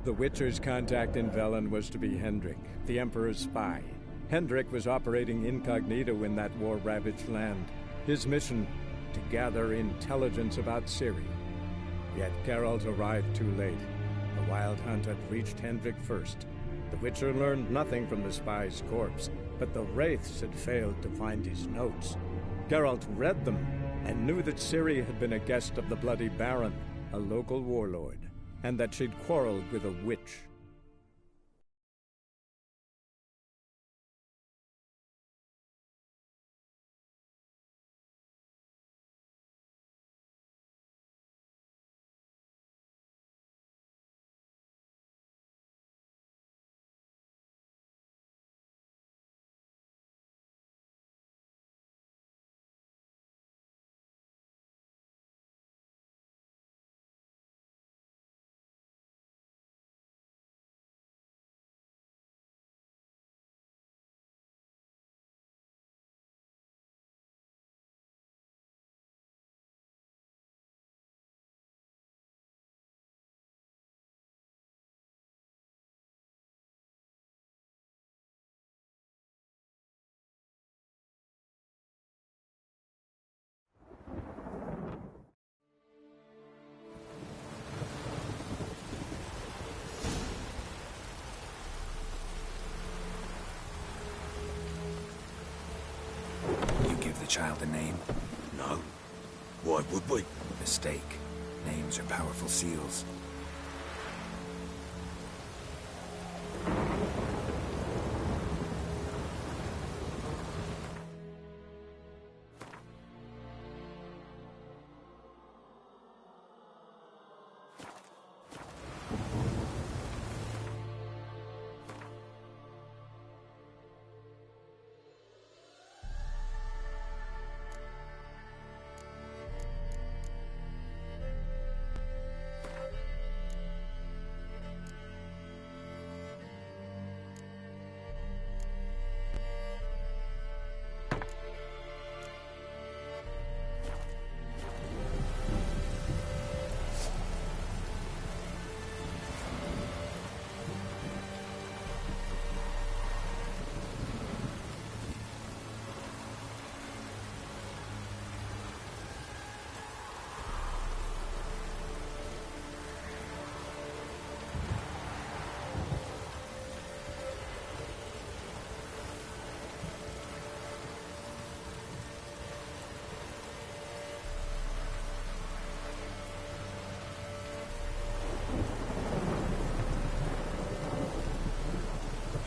The Witcher's contact in Velen was to be Hendrik, the Emperor's spy. Hendrik was operating incognito in that war-ravaged land. His mission, to gather intelligence about Ciri. Yet Geralt arrived too late. The Wild Hunt had reached Hendrik first. The Witcher learned nothing from the spy's corpse, but the Wraiths had failed to find his notes. Geralt read them, and knew that Ciri had been a guest of the Bloody Baron, a local warlord, and that she'd quarreled with a witch. The child a name? No. Why would we? Mistake. Names are powerful seals.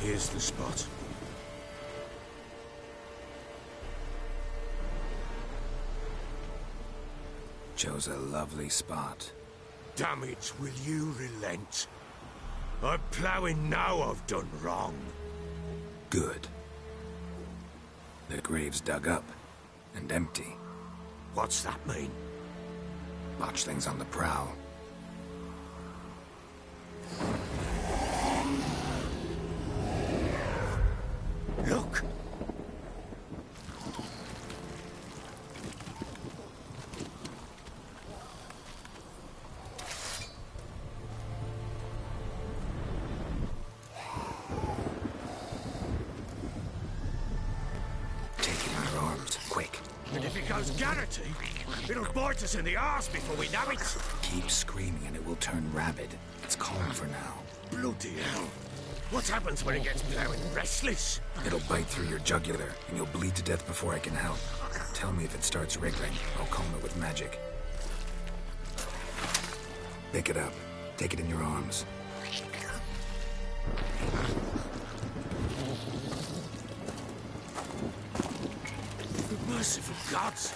Here's the spot. Chose a lovely spot. Damn it, will you relent? I'm ploughing now I've done wrong. Good. The grave's dug up and empty. What's that mean? Botchlings on the prowl. Look! Take it in your arms, quick. And if it goes Garrity, it'll bite us in the arse before we know it. Keep screaming and it will turn rabid. It's calm for now. Bloody hell. What happens when it gets ploughing restless? It'll bite through your jugular, and you'll bleed to death before I can help. Tell me if it starts wriggling. I'll calm it with magic. Pick it up. Take it in your arms. Merciful gods!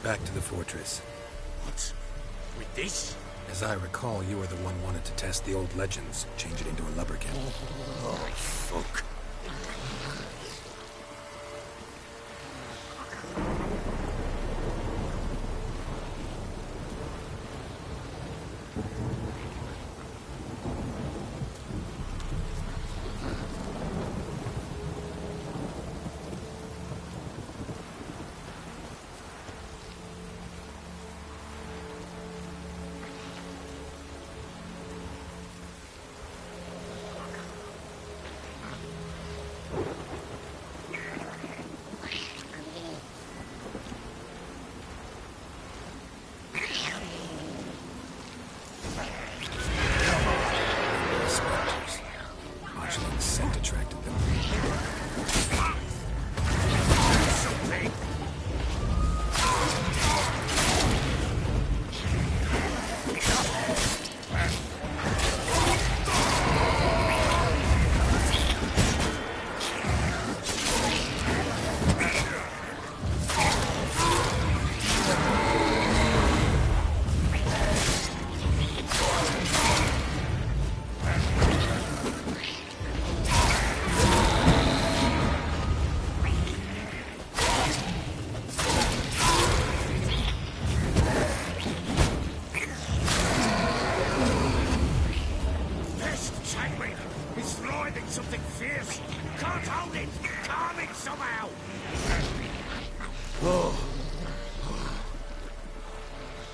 Back to the fortress. What? With this? As I recall, you were the one wanted to test the old legends, change it into a lubberkin. Oh, fuck. somehow! Oh.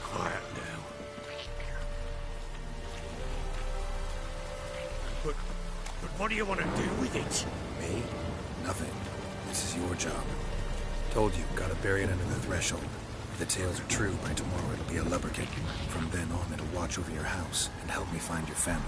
Quiet now. But what do you want to do with it? Me? Nothing. This is your job. Told you, gotta bury it under the threshold. If the tales are true, by tomorrow it'll be a lubberkin. From then on, it'll watch over your house and help me find your family.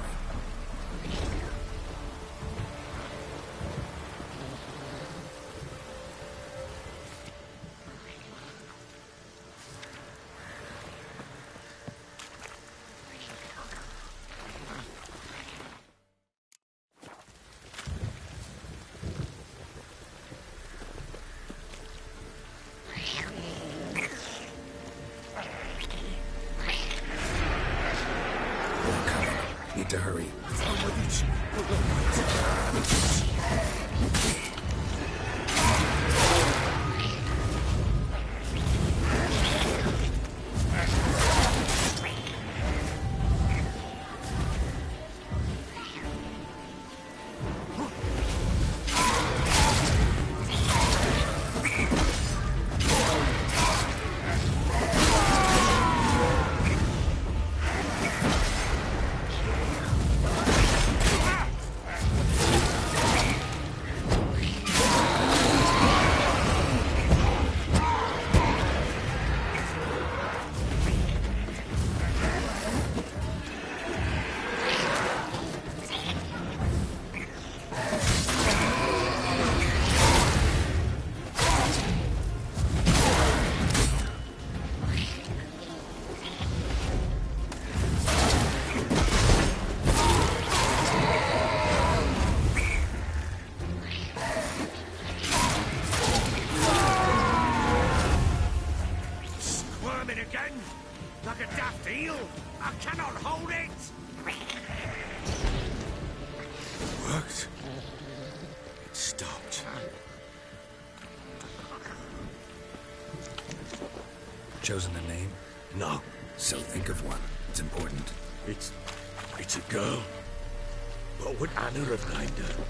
Need to hurry. Like a daft eel? I cannot hold it! It worked. It stopped. Chosen a name? No. So think of one. It's important. It's a girl. What would Anna have named her?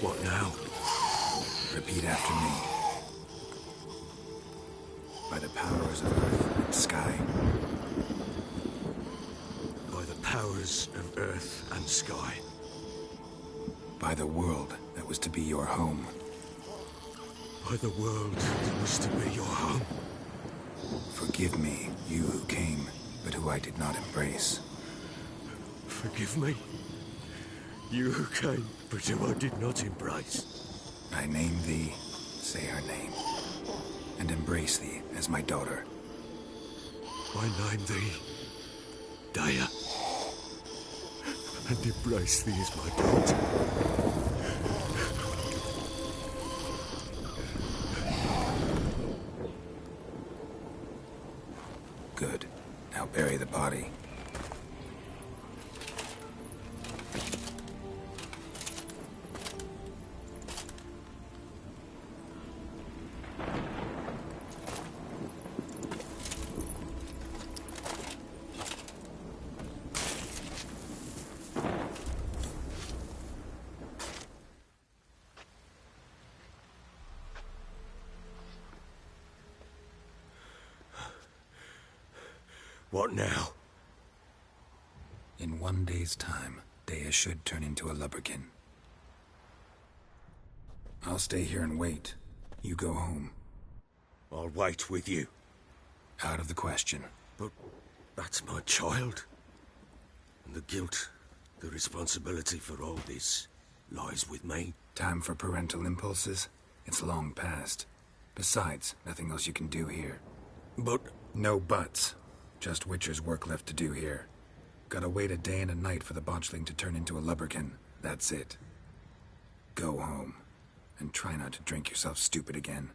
What now? Repeat after me. By the powers of earth and sky. By the powers of earth and sky. By the world that was to be your home. By the world that was to be your home. Forgive me, you who came, but who I did not embrace. Forgive me. You who came, but who I did not embrace. I name thee, say her name, and embrace thee as my daughter. I name thee, Daya, and embrace thee as my daughter. Good. Now bury the body. What now? In 1 day's time, Daya should turn into a lubberkin. I'll stay here and wait. You go home. I'll wait with you. Out of the question. But that's my child. And the guilt, the responsibility for all this lies with me. Time for parental impulses? It's long past. Besides, nothing else you can do here. But... No buts. Just Witcher's work left to do here. Gotta wait a day and a night for the botchling to turn into a lubberkin. That's it. Go home. And try not to drink yourself stupid again.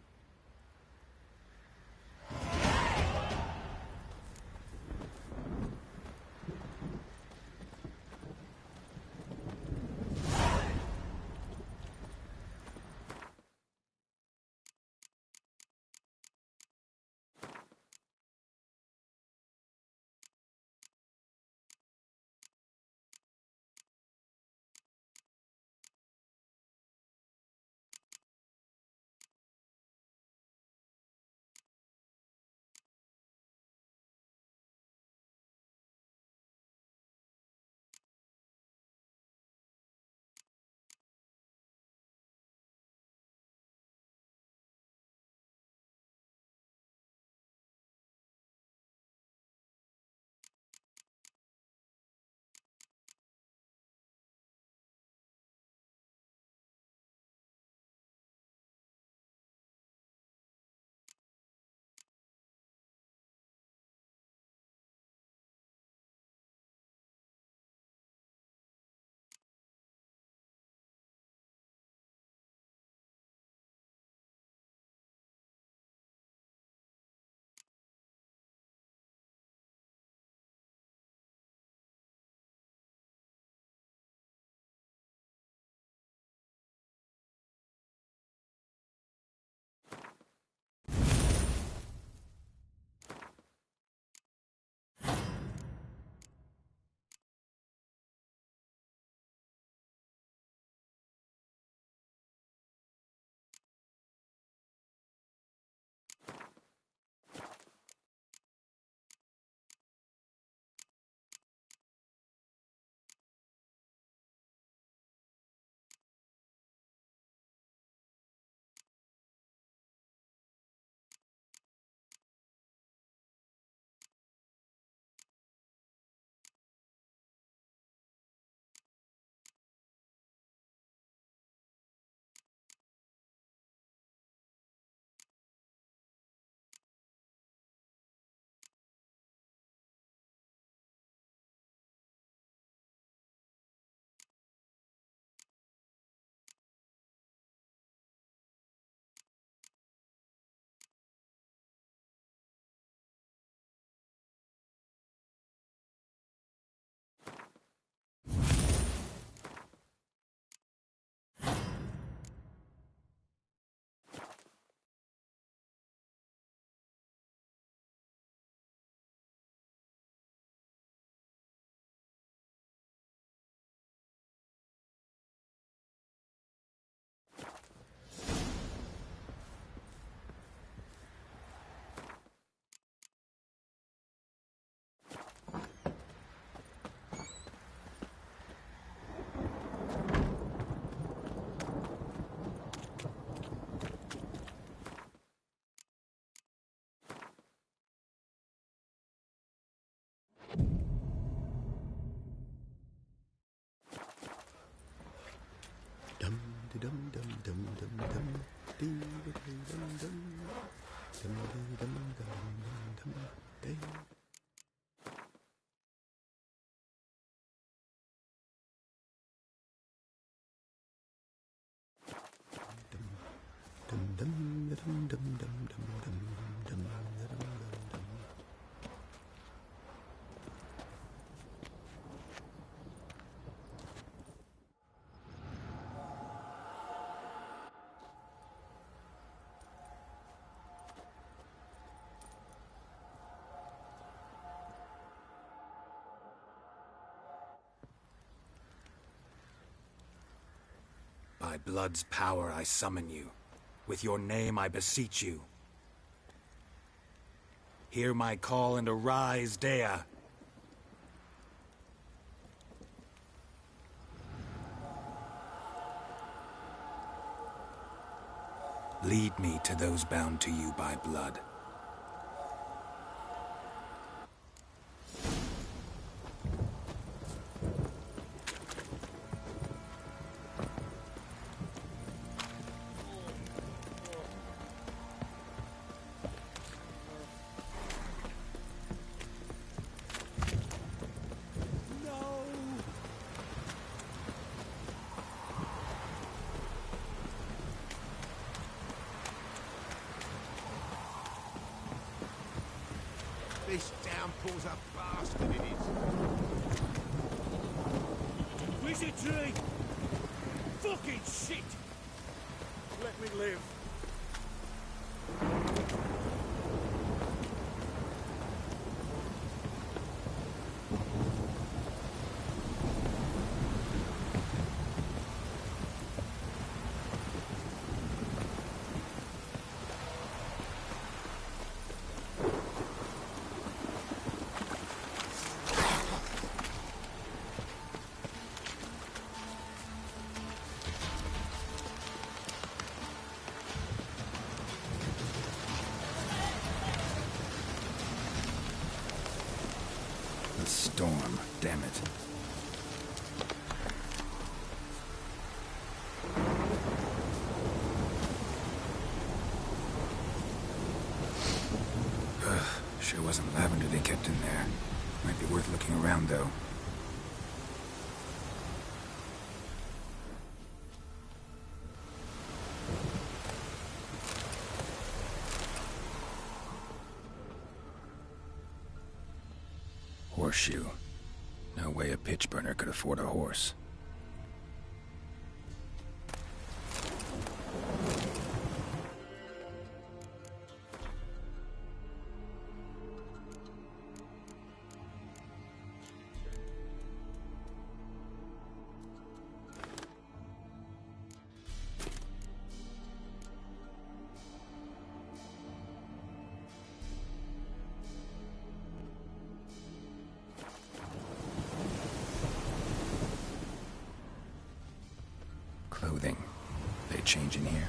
By blood's power I summon you. With your name I beseech you. Hear my call and arise, Dea. Lead me to those bound to you by blood. This downpour's a bastard, it is. Wizardry! Fucking shit! Let me live. Storm, damn it. Sure wasn't lavender they kept in there. Might be worth looking around, though. Horseshoe. No way a pitch burner could afford a horse. Clothing. They change in here?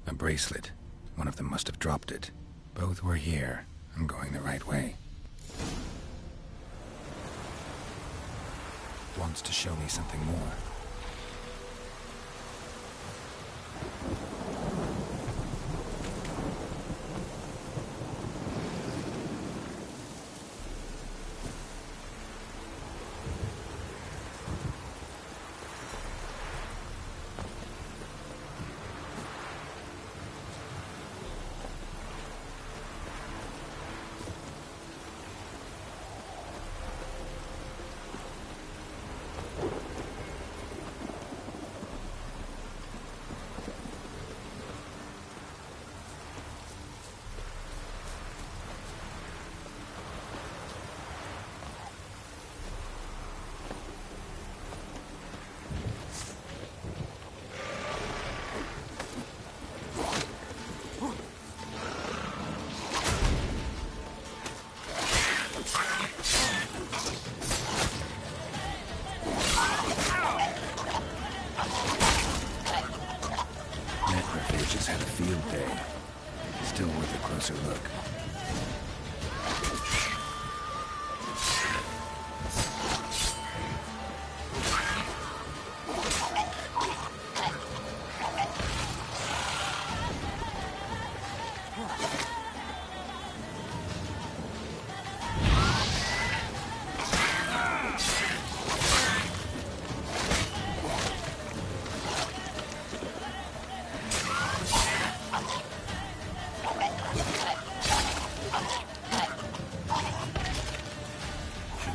A bracelet. One of them must have dropped it. Both were here. I'm going the right way. Wants to show me something more. Field day. Still worth a closer look.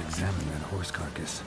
Examine that horse carcass.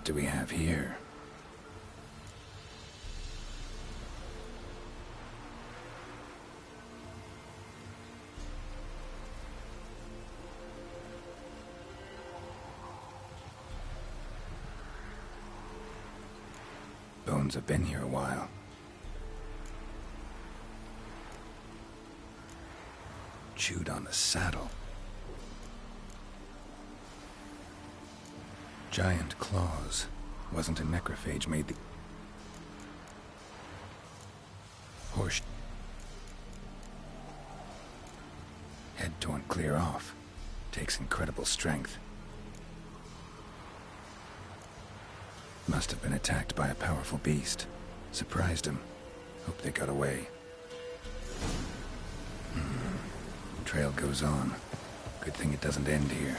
do we have here? Bones have been here a while. Chewed on the saddle. Giant claws. Wasn't a necrophage made the... Horse... Head torn clear off. Takes incredible strength. Must have been attacked by a powerful beast. Surprised him. Hope they got away. Trail goes on. Good thing it doesn't end here.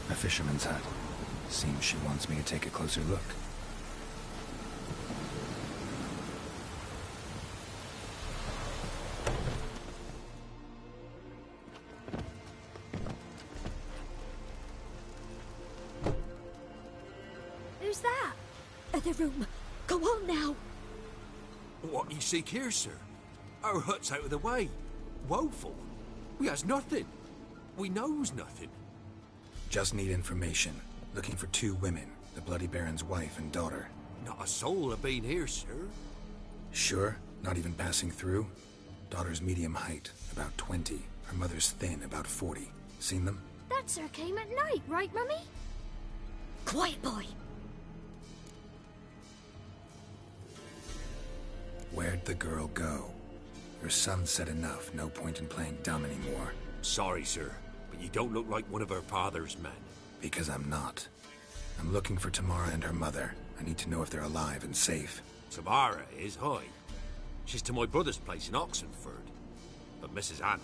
A fisherman's hut. Seems she wants me to take a closer look. Who's that? Other room. Go on now. What you seek here, sir? Our hut's out of the way. Woeful. We has nothing. We knows nothing. Just need information. Looking for 2 women. The Bloody Baron's wife and daughter. Not a soul have been here, sir. Sure? Not even passing through? Daughter's medium height, about 20. Her mother's thin, about 40. Seen them? That sir came at night, right, Mummy? Quiet, boy. Where'd the girl go? Her son said enough. No point in playing dumb anymore. Sorry, sir, but you don't look like one of her father's men. Because I'm not. I'm looking for Tamara and her mother. I need to know if they're alive and safe. Tamara is, hi. She's to my brother's place in Oxenford. But Mrs. Anna,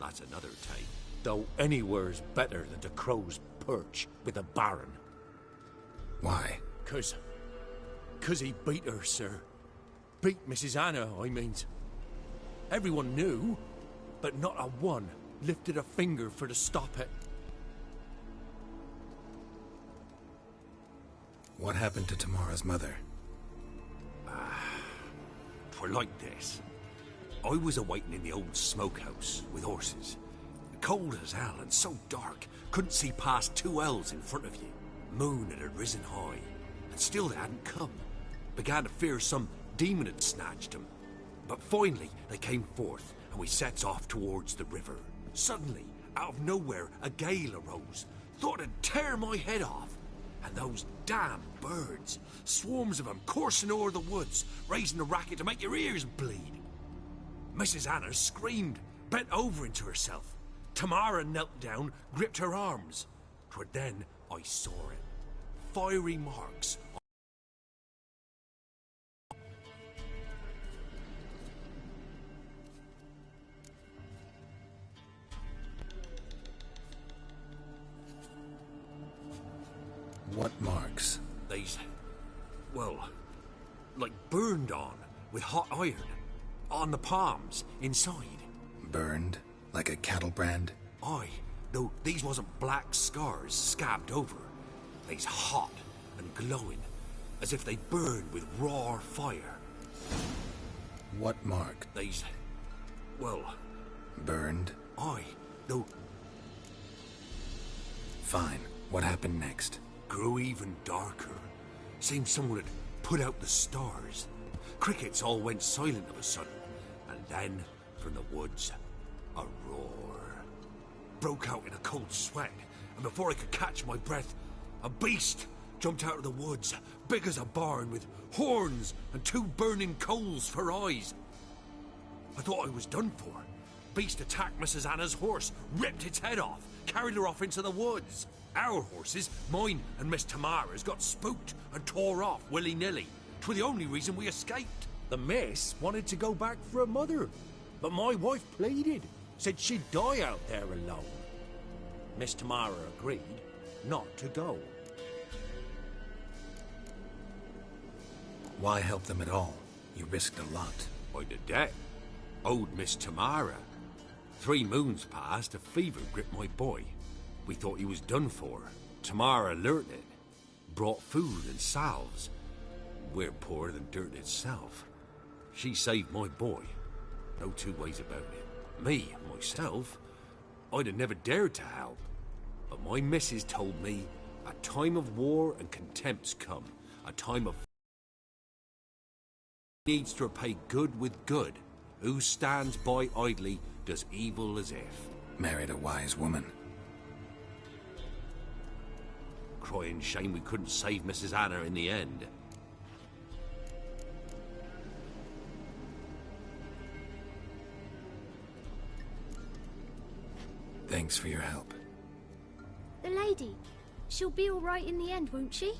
that's another tale. Though anywhere's better than to Crow's Perch with a baron. Why? 'Cause he beat her, sir. Beat Mrs. Anna, I means. Everyone knew, but not a one lifted a finger for to stop it. What happened to Tamara's mother? Twere like this. I was awaiting in the old smokehouse with horses. Cold as hell and so dark, couldn't see past 2 ells in front of you. Moon had risen high, and still they hadn't come. Began to fear some demon had snatched them. But finally they came forth, and we sets off towards the river. Suddenly, out of nowhere, a gale arose. Thought it'd tear my head off. And those damn birds, swarms of them coursing o'er the woods, raising a racket to make your ears bleed. Mrs. Anna screamed, bent over into herself. Tamara knelt down, gripped her arms. 'Twere then I saw it. Fiery marks. What marks? These, well, like burned on with hot iron. On the palms, inside. Burned? Like a cattle brand? Aye, though these wasn't black scars scabbed over. They's hot and glowing, as if they burned with raw fire. What mark? They's... well... Burned? aye. No, Fine. What happened next? grew even darker. Seemed someone had put out the stars. Crickets all went silent of a sudden. And then, from the woods, a roar. Broke out in a cold sweat, and before I could catch my breath, a beast jumped out of the woods, big as a barn, with horns and 2 burning coals for eyes. I thought I was done for. Beast attacked Mrs. Anna's horse, ripped its head off, carried her off into the woods. Our horses, mine and Miss Tamara's, got spooked and tore off willy-nilly. 'Twere the only reason we escaped. The miss wanted to go back for her mother, but my wife pleaded, said she'd die out there alone. Miss Tamara agreed not to go. Why help them at all? You risked a lot. I'd a debt. Owed Miss Tamara. 3 moons passed, a fever gripped my boy. We thought he was done for. Tamara learnt it. Brought food and salves. We're poorer than dirt itself. She saved my boy. No 2 ways about it. Me, myself, I'd have never dared to help. But my missus told me a time of war and contempt's come. A time of needs to repay good with good. Who stands by idly does evil as if. Married a wise woman. Crying shame we couldn't save Mrs. Anna in the end. Thanks for your help. The lady. She'll be all right in the end, won't she?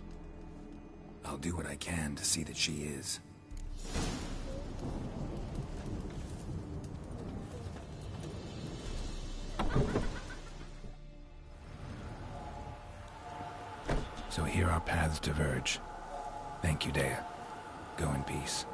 I'll do what I can to see that she is. So here our paths diverge. Thank you, Dea. Go in peace.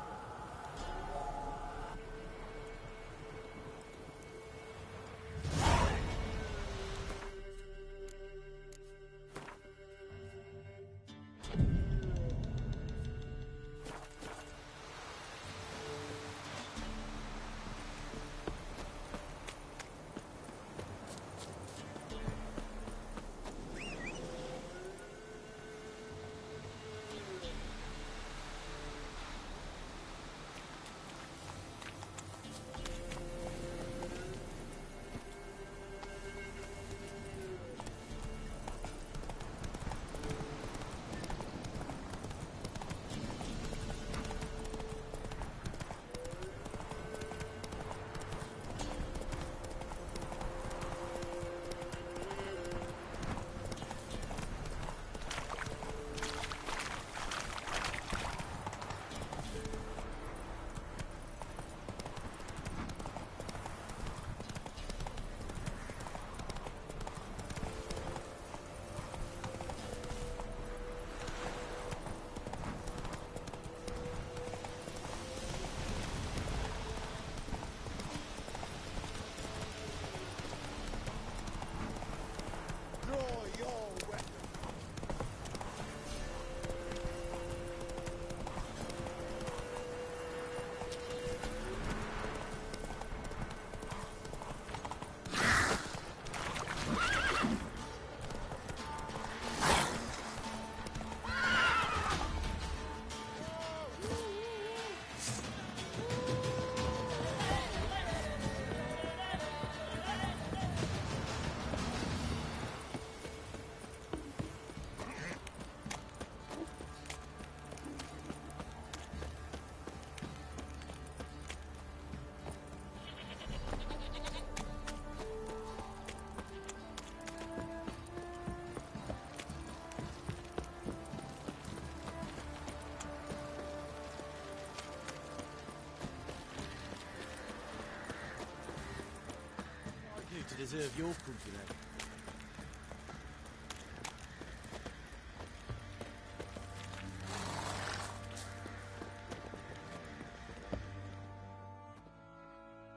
To deserve your country then.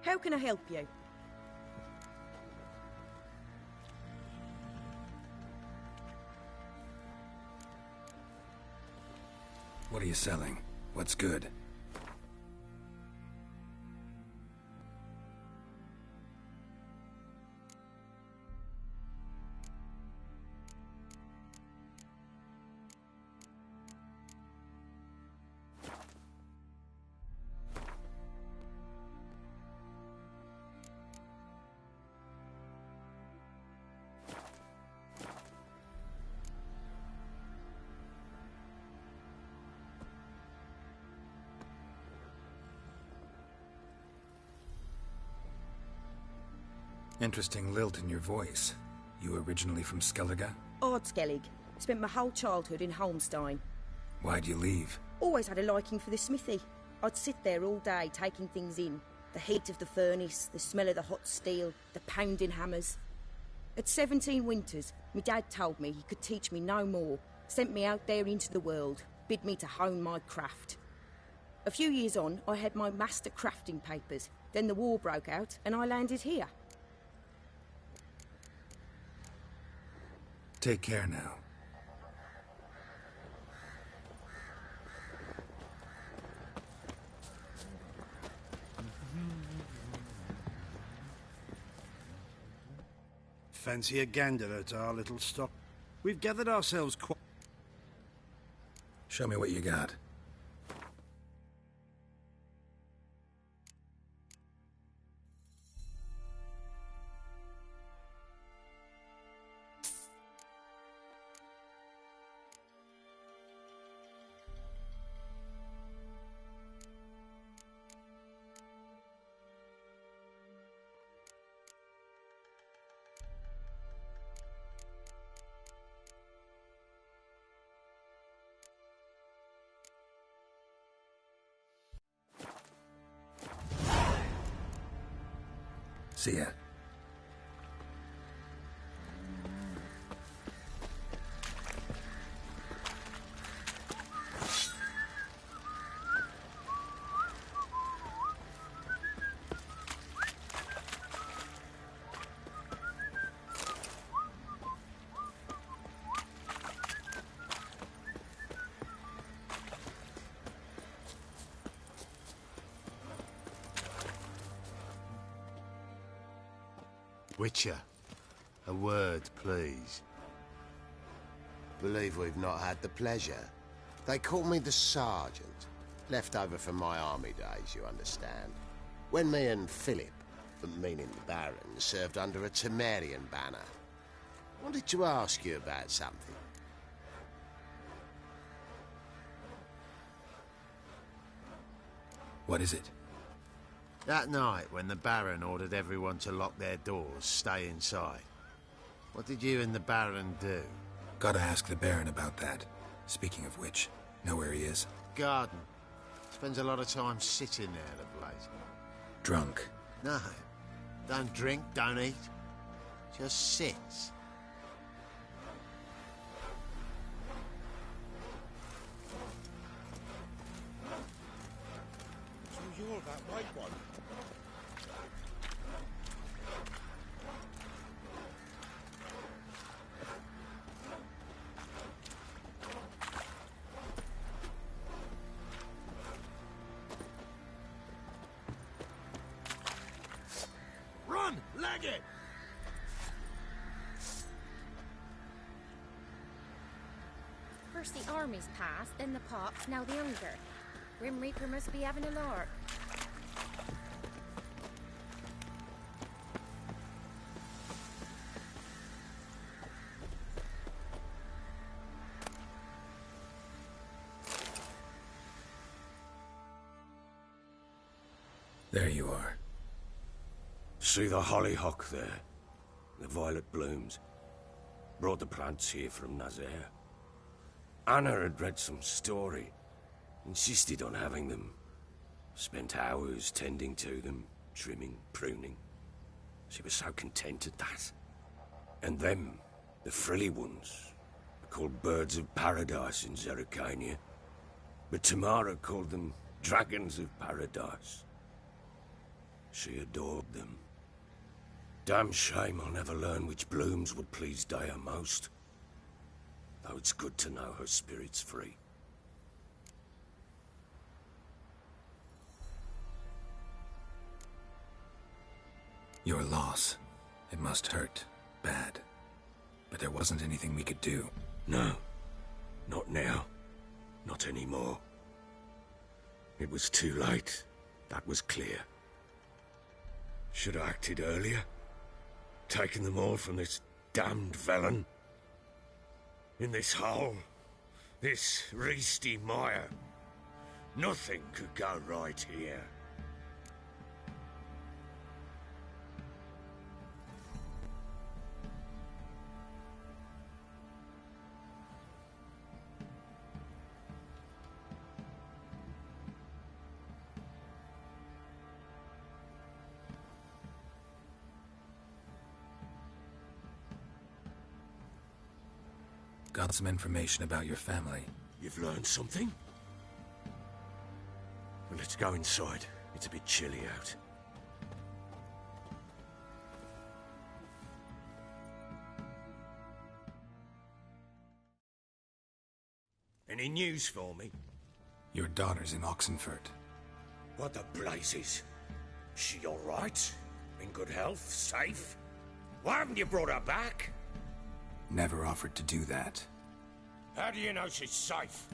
How can I help you? What are you selling? What's good? Interesting lilt in your voice. You originally from Skellige? Ardskellig. Spent my whole childhood in Holmstein. Why'd you leave? Always had a liking for the smithy. I'd sit there all day taking things in. The heat of the furnace, the smell of the hot steel, the pounding hammers. At 17 winters, my dad told me he could teach me no more, sent me out there into the world, bid me to hone my craft. A few years on, I had my master crafting papers. Then the war broke out, and I landed here. Take care now. Fancy a gander at our little stock. We've gathered ourselves quite... Show me what you got. See ya. Witcher, a word, please. Believe we've not had the pleasure. They call me the Sergeant. Left over from my army days, you understand. When me and Philip, meaning the Baron, served under a Temerian banner. Wanted to ask you about something. What is it? That night, when the Baron ordered everyone to lock their doors, stay inside. What did you and the Baron do? Gotta ask the Baron about that. Speaking of which, know where he is? Garden. Spends a lot of time sitting there of late. Drunk. No. Don't drink, don't eat. Just sits. So you're that white one. Run! Leg it! First the army's passed, then the pox, now the hunger. Grim Reaper must be having a lark. There you are. See the hollyhock there? The violet blooms. Brought the plants here from Nazaire. Anna had read some story. Insisted on having them. Spent hours tending to them, trimming, pruning. She was so content at that. And them, the frilly ones, are called birds of paradise in Zerrikania. But Tamara called them dragons of paradise. She adored them. Damn shame I'll never learn which blooms would please Daya most. Though it's good to know her spirit's free. Your loss. It must hurt. Bad. But there wasn't anything we could do. No. Not now. Not anymore. It was too late. That was clear. Should have acted earlier. Taken them all from this damned Velen. In this hole. This reesty mire. Nothing could go right here. Got some information about your family. You've learned something? Well, let's go inside. It's a bit chilly out. Any news for me? Your daughter's in Oxenfurt. What the blazes? She all right? In good health? Safe? Why haven't you brought her back? Never offered to do that. How do you know she's safe?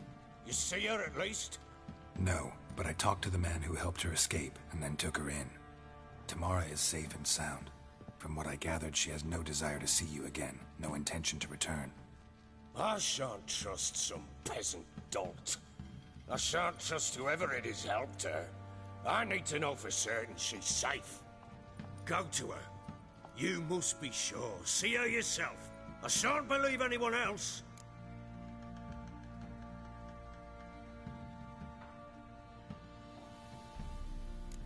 You see her at least? No, but I talked to the man who helped her escape and then took her in. Tamara is safe and sound. From what I gathered, she has no desire to see you again, no intention to return. I shan't trust some peasant dolt. I shan't trust whoever it is helped her. I need to know for certain she's safe. Go to her. You must be sure. See her yourself. I shan't believe anyone else.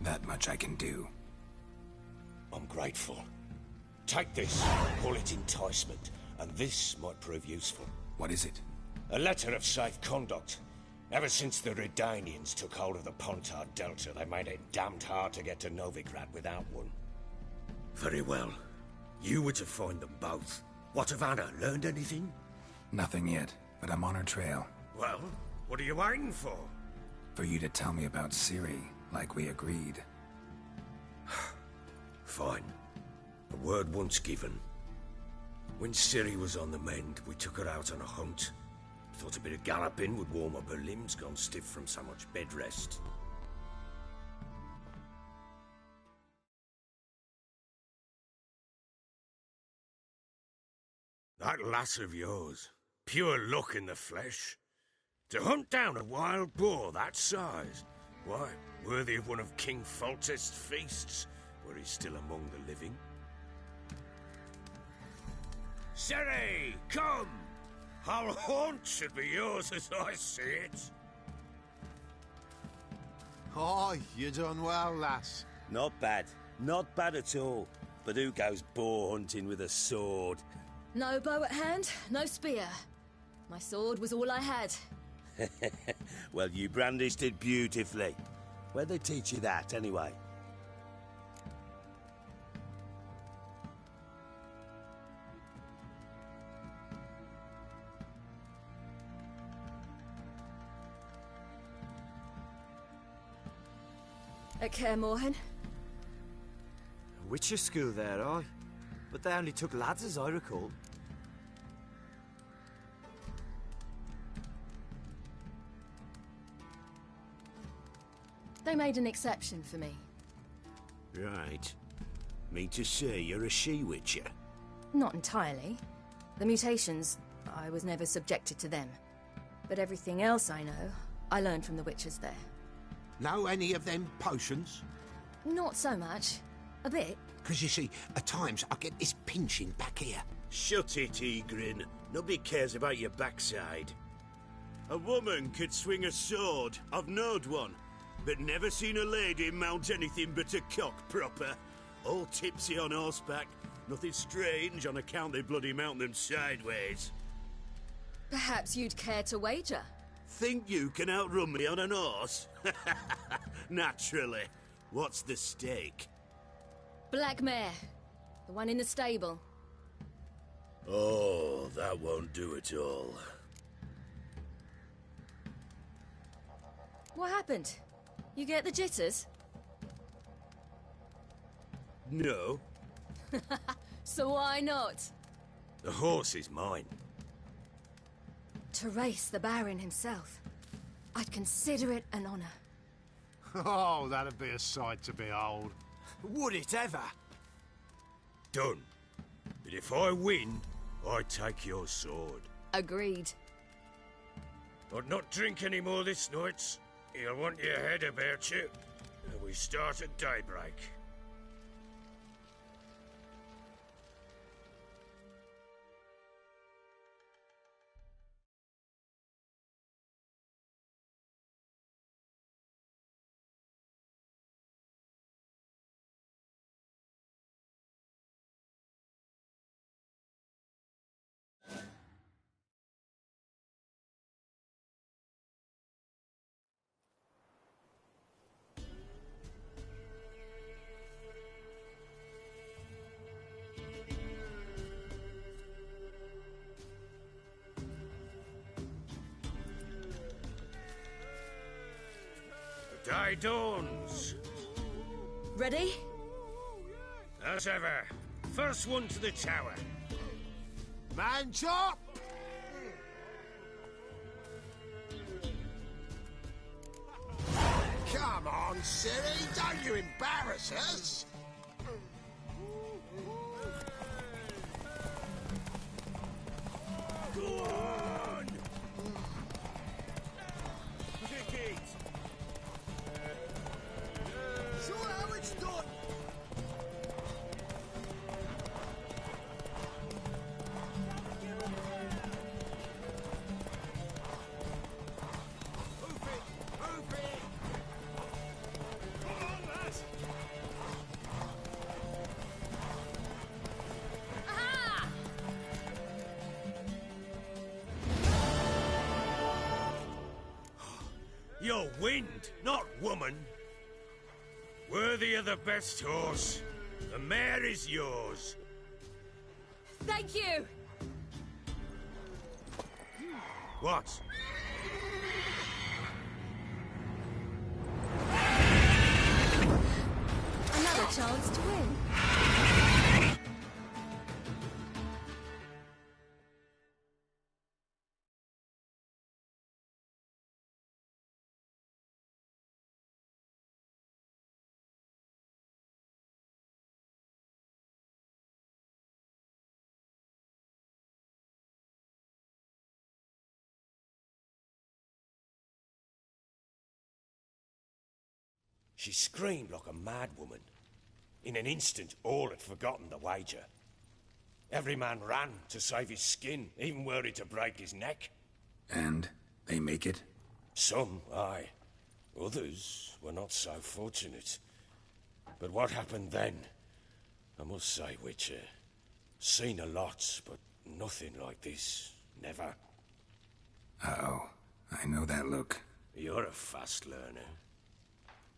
That much I can do. I'm grateful. Take this. Call it enticement. And this might prove useful. What is it? A letter of safe conduct. Ever since the Redanians took hold of the Pontard Delta, they made it damned hard to get to Novigrad without one. Very well. You were to find them both. What of Anna? Learned anything? Nothing yet, but I'm on her trail. Well, what are you waiting for? For you to tell me about Ciri, like we agreed. Fine. A word once given. When Ciri was on the mend, we took her out on a hunt. Thought a bit of galloping would warm up her limbs, gone stiff from so much bed rest. That lass of yours, pure luck in the flesh. To hunt down a wild boar that size, why, worthy of one of King Foltest's feasts, where he's still among the living. Ciri, come! Our haunt should be yours as I see it. Oh, you done well, lass. Not bad. Not bad at all. But who goes boar hunting with a sword? No bow at hand, no spear. My sword was all I had. Well, you brandished it beautifully. Where'd they teach you that, anyway? At Kaer Morhen. A Witcher school there, aye. But they only took lads, as I recall. They made an exception for me. Right. Mean to say you're a she-witcher? Not entirely. The mutations, I was never subjected to them. But everything else I know, I learned from the witches there. Know any of them potions? Not so much. A bit. Because you see, at times I get this pinching back here. Shut it, Egrin. Nobody cares about your backside. A woman could swing a sword. I've knowed one. But never seen a lady mount anything but a cock proper. All tipsy on horseback. Nothing strange on account they bloody mount them sideways. Perhaps you'd care to wager? Think you can outrun me on an horse? Naturally. What's the stake? Black mare. The one in the stable. Oh, that won't do at all. What happened? You get the jitters? No. So why not? The horse is mine. To race the Baron himself. I'd consider it an honor. Oh, that'd be a sight to behold. Would it ever? Done. But if I win, I take your sword. Agreed. But not drink any more this night. You'll want your head about you. And we start at daybreak. day dawns. Ready? As ever. First one to the tower. Man chop! Come on, Siri, don't you embarrass us! Go on! Kick it! Show how it's done! You're wind, not woman. Worthy of the best horse. The mare is yours. Thank you! What? Another chance to win. She screamed like a mad woman. In an instant, all had forgotten the wager. Every man ran to save his skin, even worried to break his neck. And they make it? Some, aye. Others were not so fortunate. But what happened then? I must say, Witcher, seen a lot, but nothing like this. Never. Uh-oh. I know that look. You're a fast learner.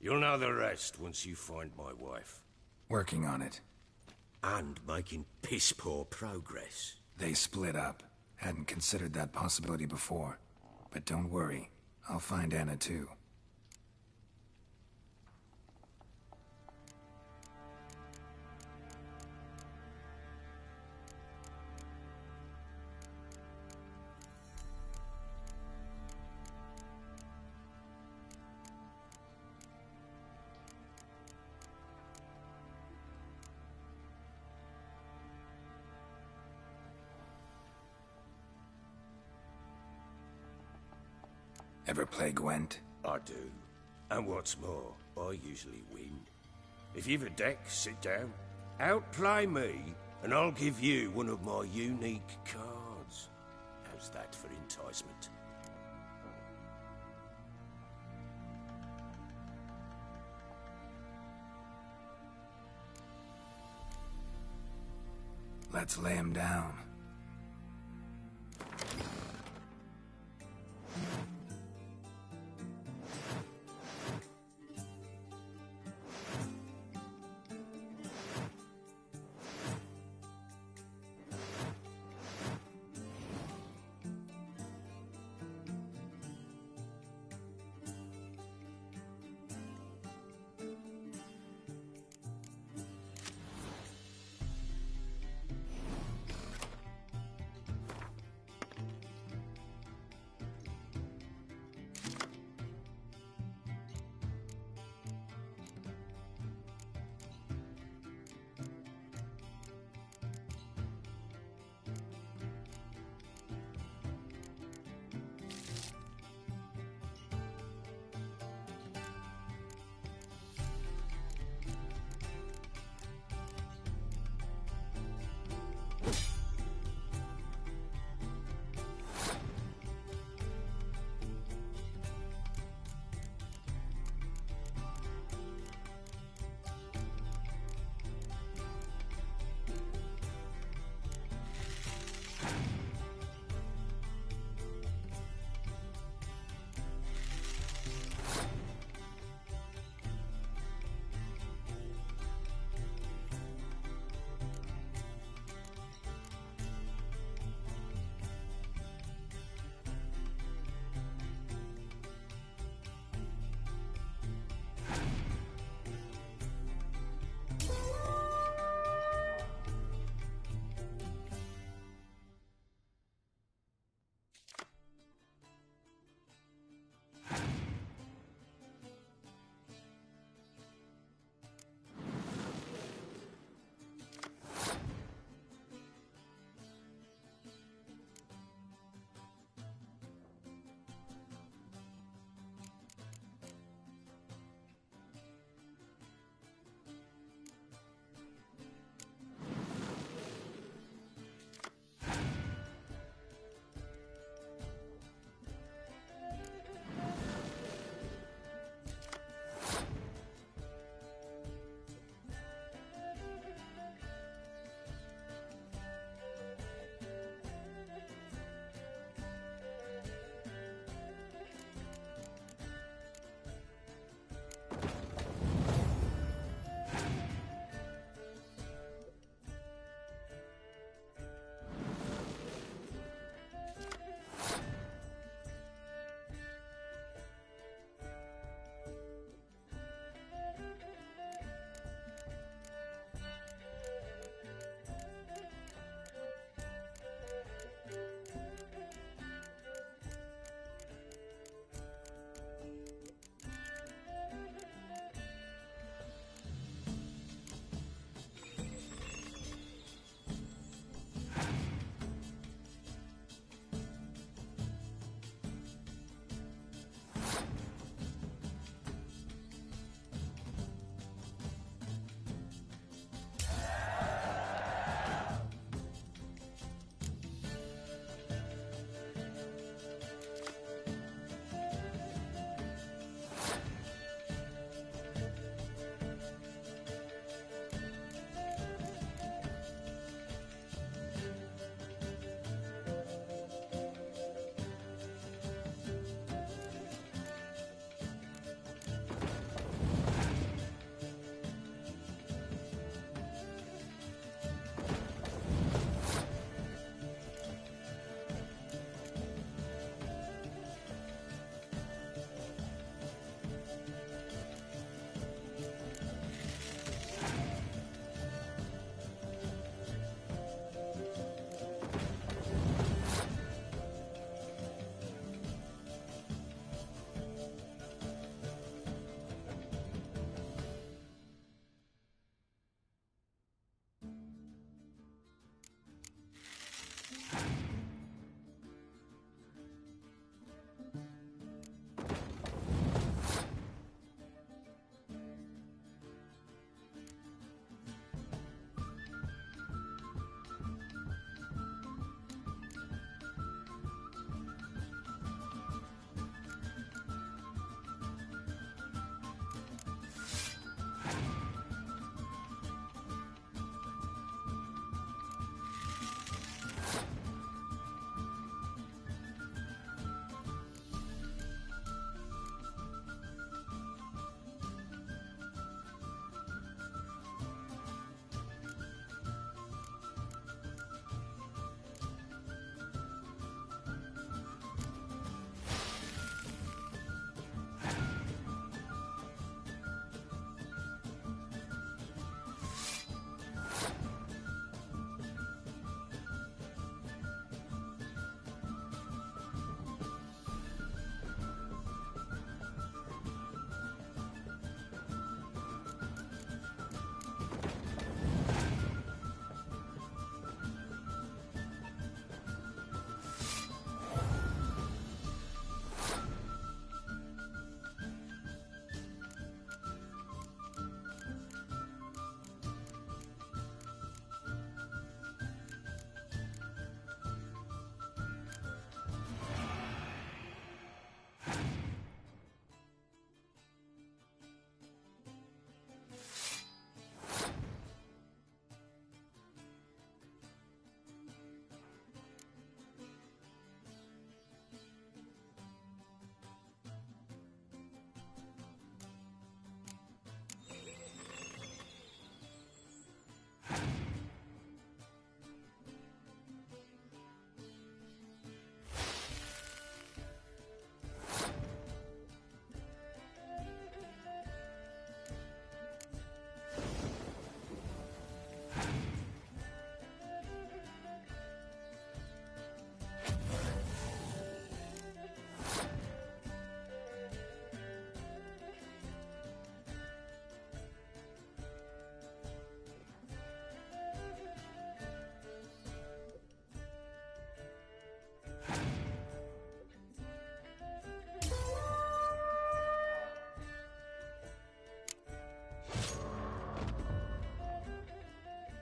You'll know the rest once you find my wife. Working on it. And making piss-poor progress. They split up. Hadn't considered that possibility before. But don't worry. I'll find Anna too. Ever play Gwent? I do. And what's more, I usually win. If you've a deck, sit down. Outplay me, and I'll give you one of my unique cards. How's that for enticement? Let's lay him down.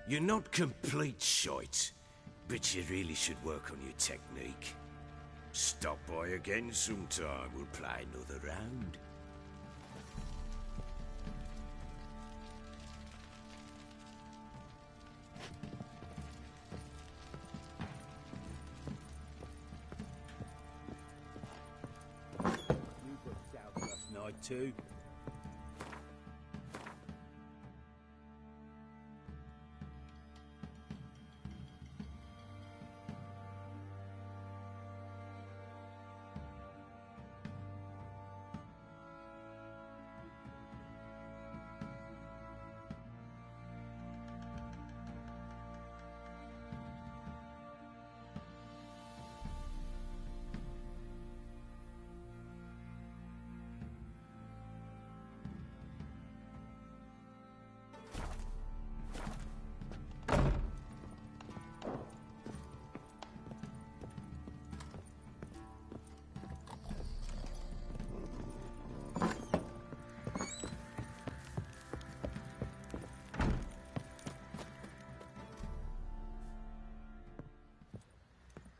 You're not complete shite, but you really should work on your technique. Stop by again sometime, we'll play another round. You got out last night too.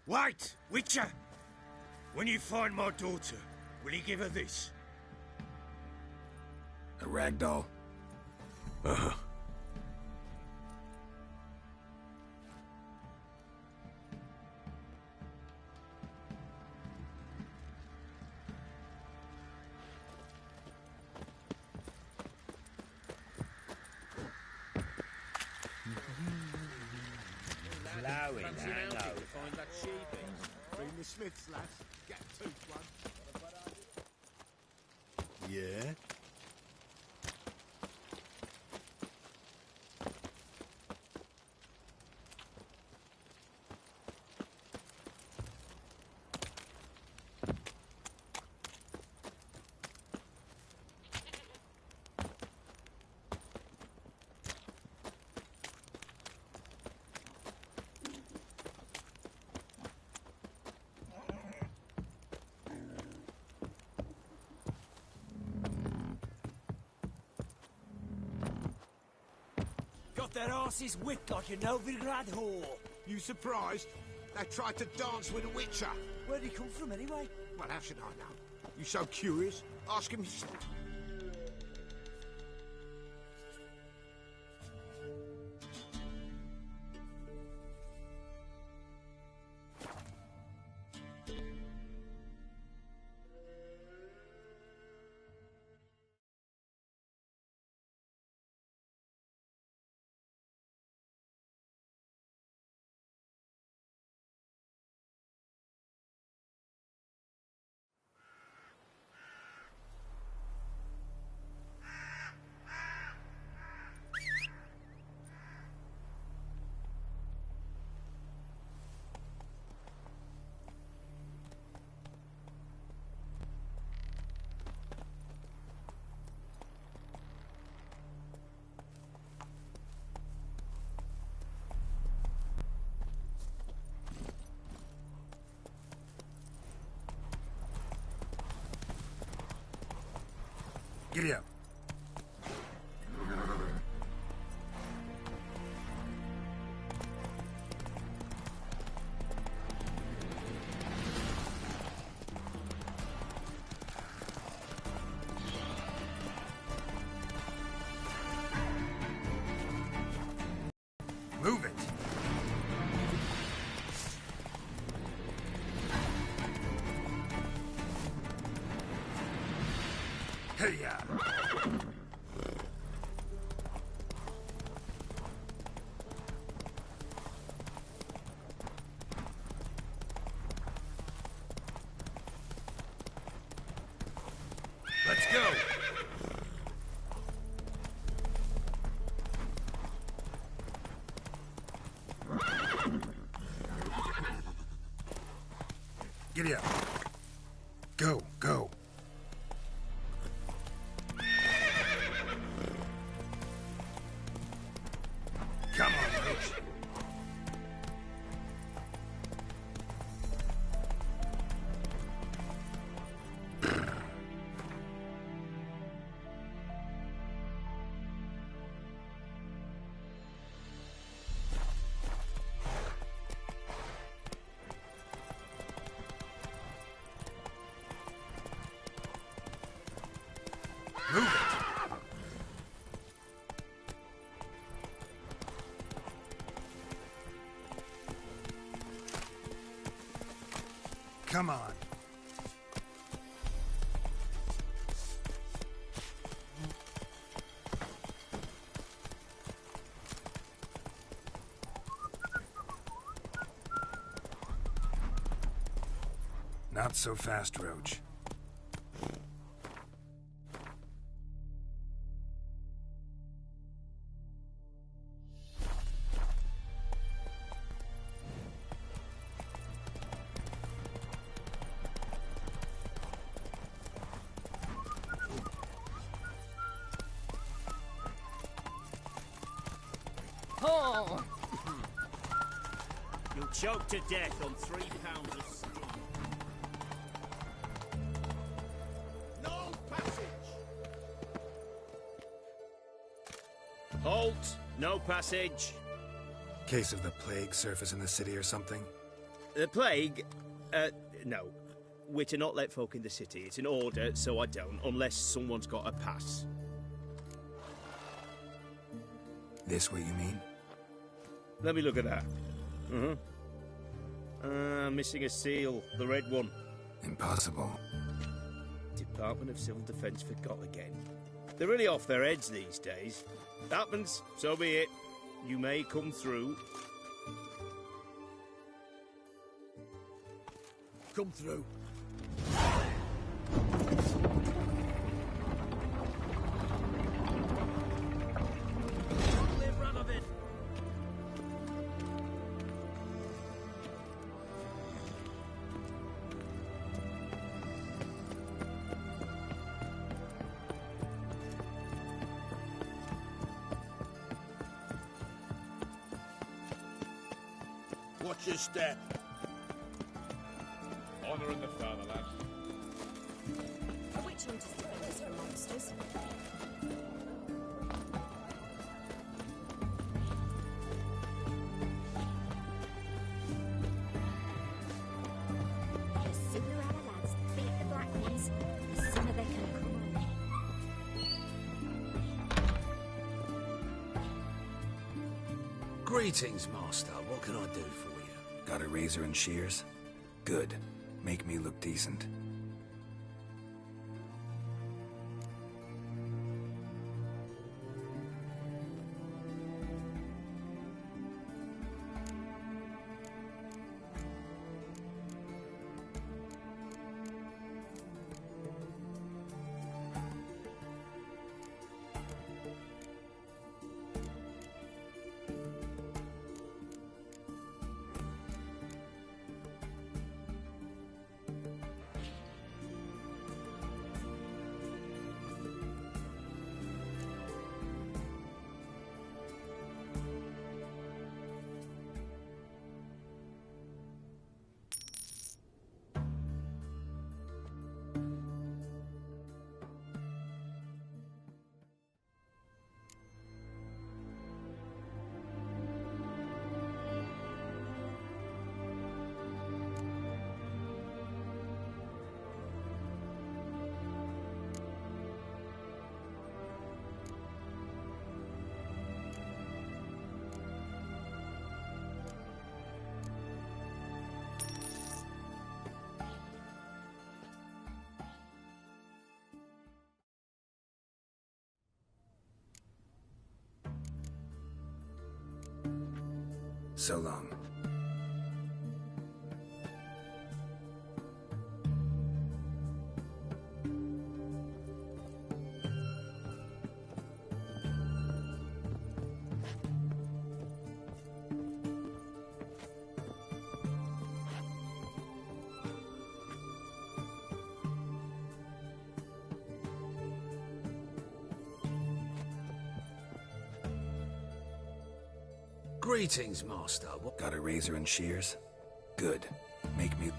Wait, Witcher! When you find my daughter, will you give her this? A rag doll? Uh-huh. Bring the Smiths, lads. Get a tooth one. Yeah? Got their asses whipped like a Novigrad whore. You surprised? They tried to dance with a Witcher. Where'd he come from anyway? Well, how should I know? You so curious? Ask him yourself. Giddy up. Move it. Hey-ya. Let's go. Giddy up. Go, go. Come on, Roach. Come on. Not so fast, Roach. Oh! You'll choke to death on 3 pounds of steel. No passage! Halt! No passage. Case of the plague surface in the city or something? The plague? No. We're to not let folk in the city. It's an order, so I don't, unless someone's got a pass. This what you mean? Let me look at that. Missing a seal. The red one. Impossible. Department of Civil Defence forgot again. They're really off their heads these days. Happens, so be it. You may come through. Come through. Live run of it. Watch your step. Honouring the fatherland. A witch hunters defend us from monsters. The Cinderella lads beat the black ones. The sooner they can come on. Greetings, Master. What can I do for you? Got a razor and shears? Good. Make me look decent. So long. Greetings, Master. What? Got a razor and shears? Good. Make me...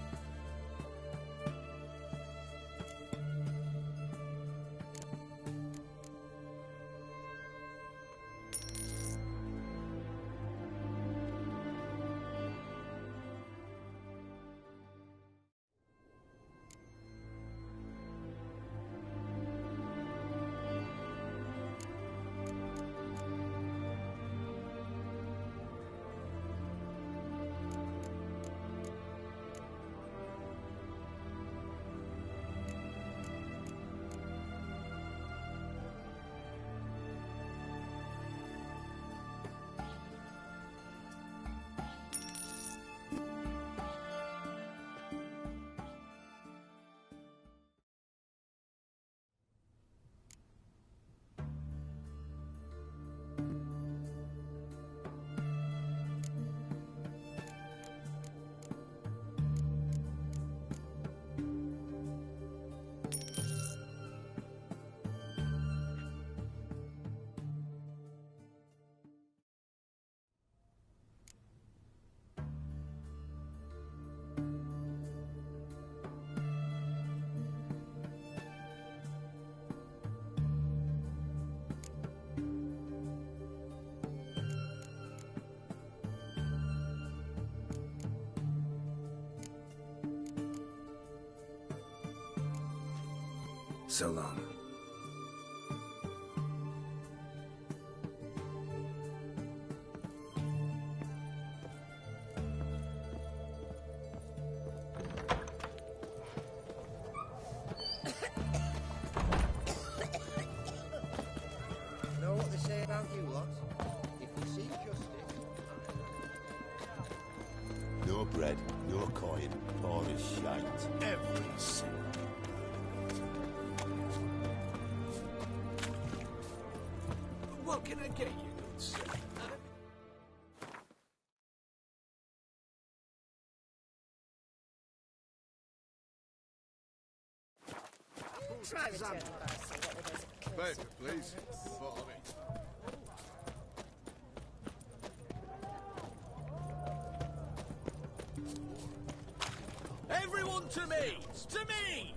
So long. Know what they say about you lot? If you see justice... No bread, no coin, or a shite. Every cent. What can I get you, good sir? Try returning first, see what with those accursed Paper, please. Follow me. Everyone to me! To me!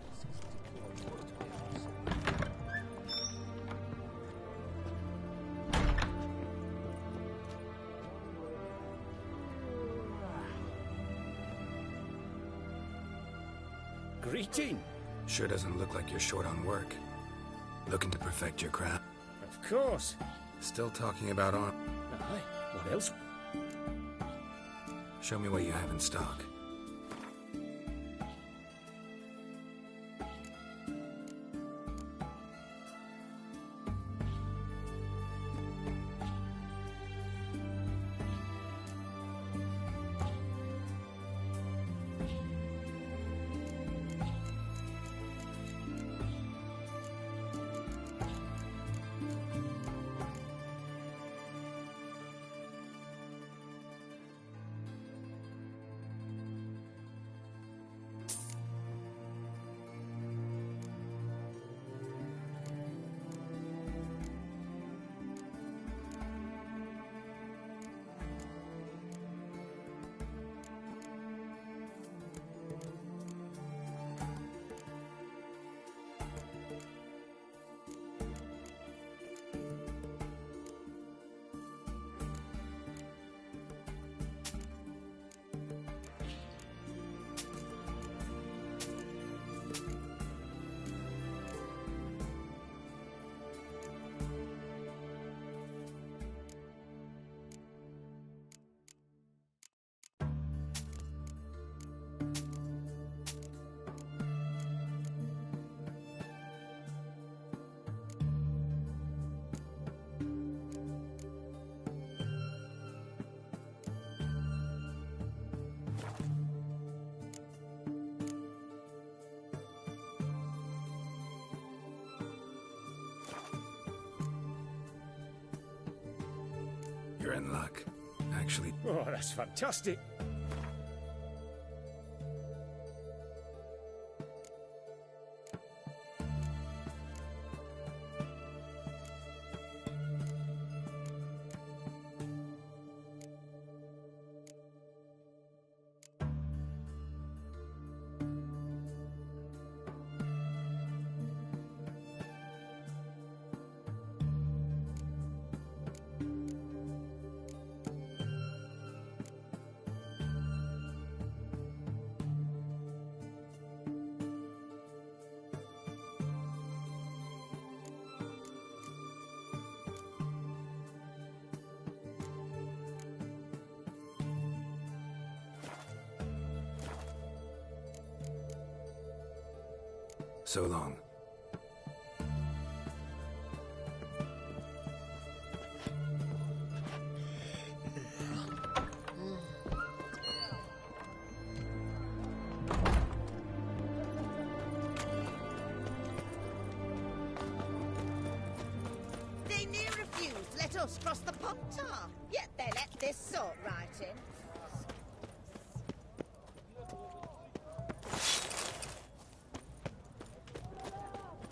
Greeting. Sure doesn't look like you're short on work. Looking to perfect your craft. Of course. Still talking about arm. Aye. What else? Show me what you have in stock. You're in luck. Actually... Oh, that's fantastic. So long. They near refused let us cross the Pontar, yet they let this sort right in.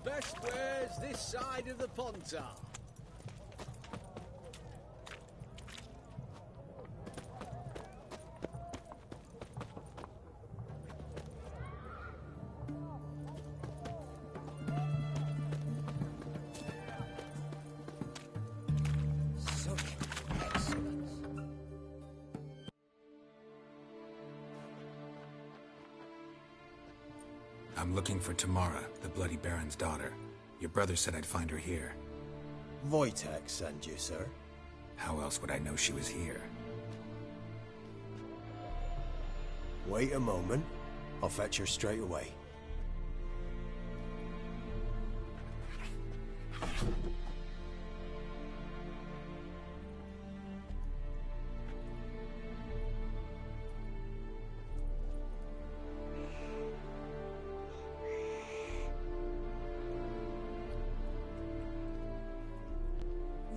Best ware's this side of the Pontar. I'm looking for Tamara, the Bloody Baron's daughter. Your brother said I'd find her here. Wojtek sent you, sir. How else would I know she was here? Wait a moment. I'll fetch her straight away.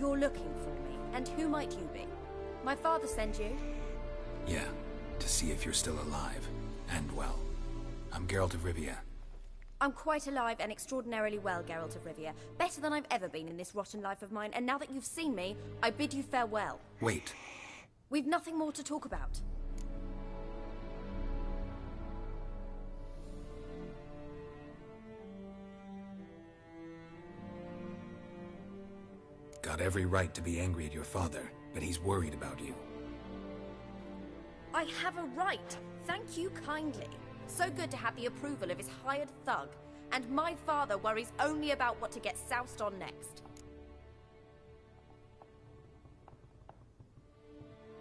You're looking for me, and who might you be? My father sent you? Yeah, to see if you're still alive, and well. I'm Geralt of Rivia. I'm quite alive and extraordinarily well, Geralt of Rivia. Better than I've ever been in this rotten life of mine, and now that you've seen me, I bid you farewell. Wait. We've nothing more to talk about. Got every right to be angry at your father, but he's worried about you. I have a right. Thank you kindly. So good to have the approval of his hired thug. And my father worries only about what to get soused on next.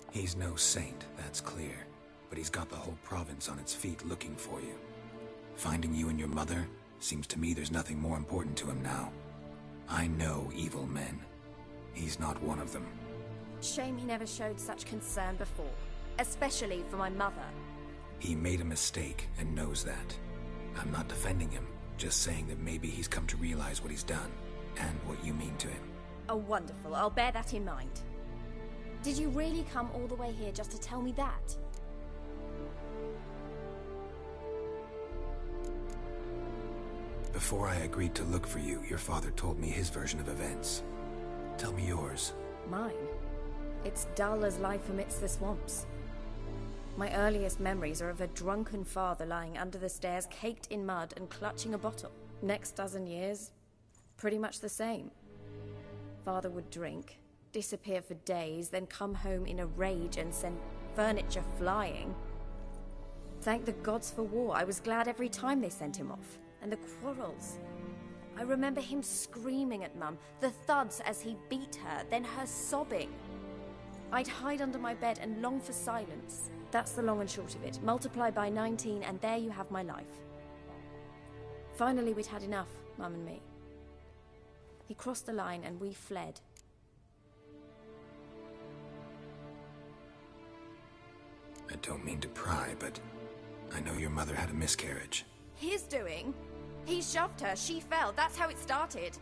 He's no saint, that's clear. But he's got the whole province on its feet looking for you. Finding you and your mother, seems to me there's nothing more important to him now. I know evil men. He's not one of them. Shame he never showed such concern before. Especially for my mother. He made a mistake and knows that. I'm not defending him, just saying that maybe he's come to realize what he's done, and what you mean to him. Oh, wonderful. I'll bear that in mind. Did you really come all the way here just to tell me that? Before I agreed to look for you, your father told me his version of events. Tell me yours. Mine? It's dull as life amidst the swamps. My earliest memories are of a drunken father lying under the stairs, caked in mud and clutching a bottle. Next dozen years, pretty much the same. Father would drink, disappear for days, then come home in a rage and send furniture flying. Thank the gods for war. I was glad every time they sent him off. And the quarrels. I remember him screaming at Mum, the thuds as he beat her, then her sobbing. I'd hide under my bed and long for silence. That's the long and short of it. Multiply by 19 and there you have my life. Finally we'd had enough, Mum and me. He crossed the line and we fled. I don't mean to pry, but I know your mother had a miscarriage. His doing? He shoved her, she fell, that's how it started.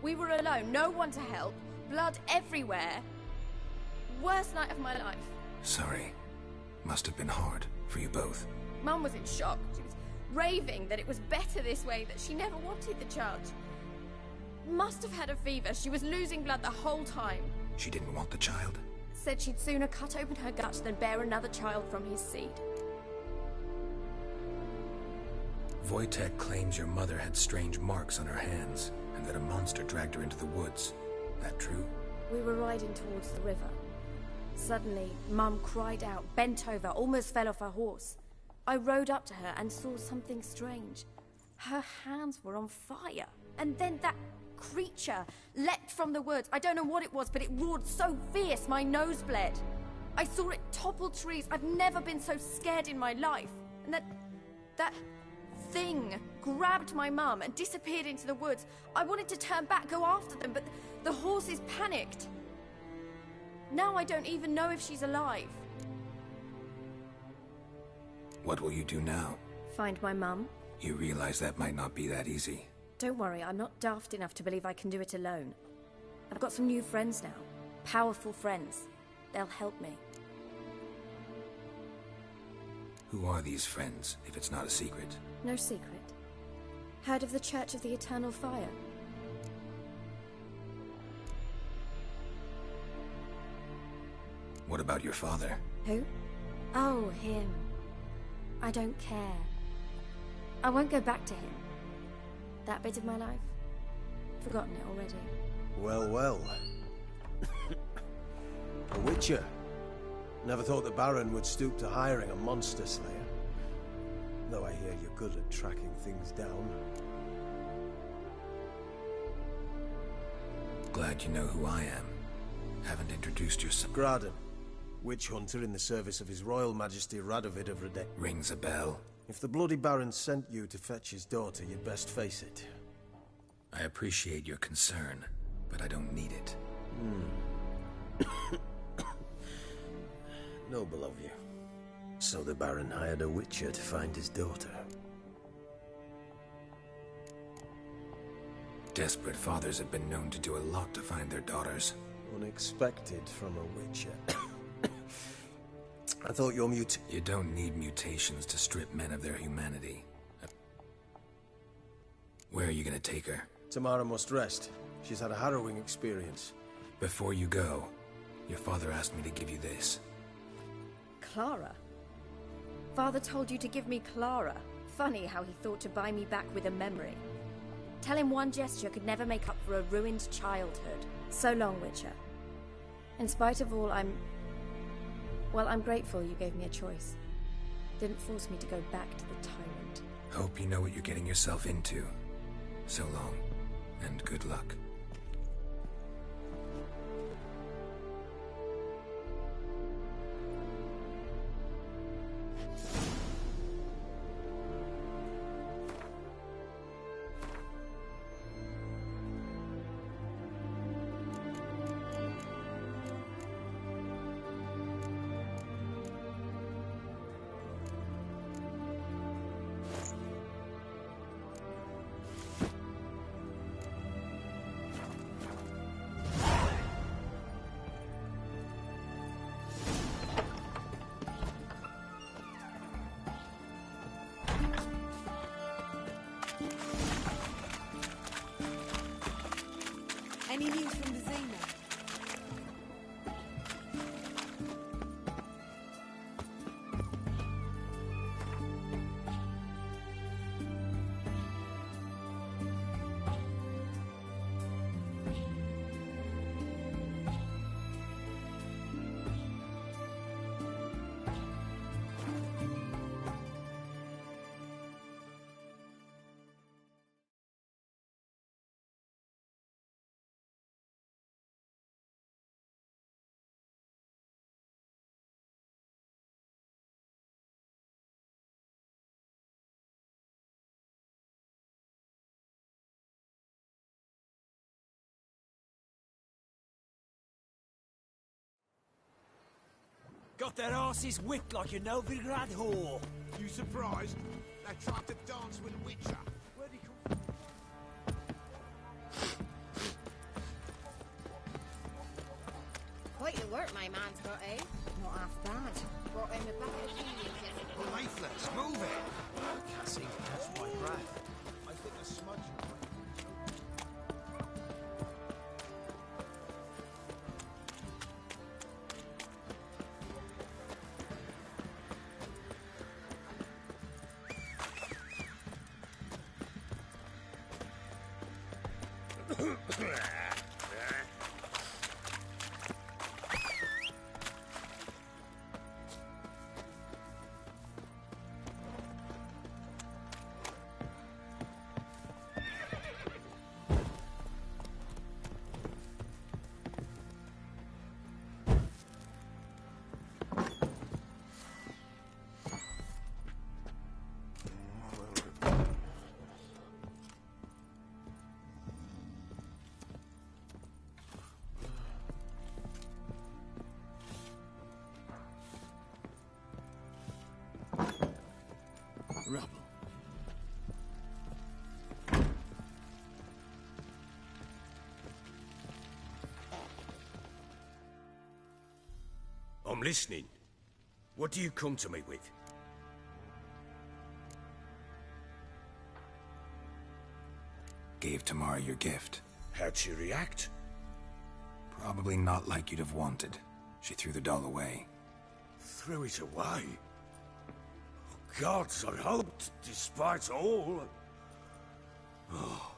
We were alone, no one to help, blood everywhere. Worst night of my life. Sorry. Must have been hard for you both. Mum was in shock. She was raving that it was better this way, that she never wanted the child. Must have had a fever. She was losing blood the whole time. She didn't want the child? Said she'd sooner cut open her gut than bear another child from his seed. Wojtek claims your mother had strange marks on her hands, and that a monster dragged her into the woods. That true? We were riding towards the river. Suddenly, Mum cried out, bent over, almost fell off her horse. I rode up to her and saw something strange. Her hands were on fire. And then that creature leapt from the woods. I don't know what it was, but it roared so fierce my nose bled. I saw it topple trees. I've never been so scared in my life. And that thing grabbed my mum and disappeared into the woods. I wanted to turn back, go after them, but the horses panicked. Now I don't even know if she's alive. What will you do now? Find my mum. You realize that might not be that easy. Don't worry, I'm not daft enough to believe I can do it alone. I've got some new friends now. Powerful friends. They'll help me. Who are these friends, if it's not a secret? No secret. Heard of the Church of the Eternal Fire? What about your father? Who? Oh, him. I don't care. I won't go back to him. That bit of my life? Forgotten it already. Well, well. A witcher. Never thought the Baron would stoop to hiring a monster slayer. Though I hear you're good at tracking things down. Glad you know who I am. Haven't introduced yourself. Graden, witch hunter in the service of His Royal Majesty Radovid of Rede. Rings a bell. If the Bloody Baron sent you to fetch his daughter, you'd best face it. I appreciate your concern, but I don't need it. Noble of you. So the Baron hired a witcher to find his daughter. Desperate fathers have been known to do a lot to find their daughters. Unexpected from a witcher. I thought your You don't need mutations to strip men of their humanity. Where are you gonna take her? Tamara must rest. She's had a harrowing experience. Before you go, your father asked me to give you this. Clara? Father told you to give me Clara. Funny how he thought to buy me back with a memory. Tell him one gesture could never make up for a ruined childhood. So long, Witcher. In spite of all, I'm grateful you gave me a choice. Didn't force me to go back to the tyrant. Hope you know what you're getting yourself into. So long, and good luck. Any news from the Zena? Got their asses whipped like a Novigrad whore. You surprised? They tried to dance with a witcher. Where'd he come from? Quite the work my man's got, eh? Not half bad. Brought him a bucket of beans yesterday. Lifeless, move it! I can't seem to catch my breath. I think a smudge. Rubble. I'm listening. What do you come to me with? Gave Tamara your gift. How'd she react? Probably not like you'd have wanted. She threw the doll away. Threw it away? Oh, gods, I hoped, despite all... Oh.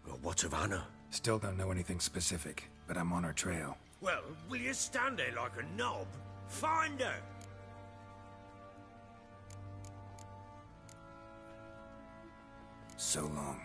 Well, what of Anna? Still don't know anything specific, but I'm on her trail. Well, will you stand there like a knob? Find her! So long.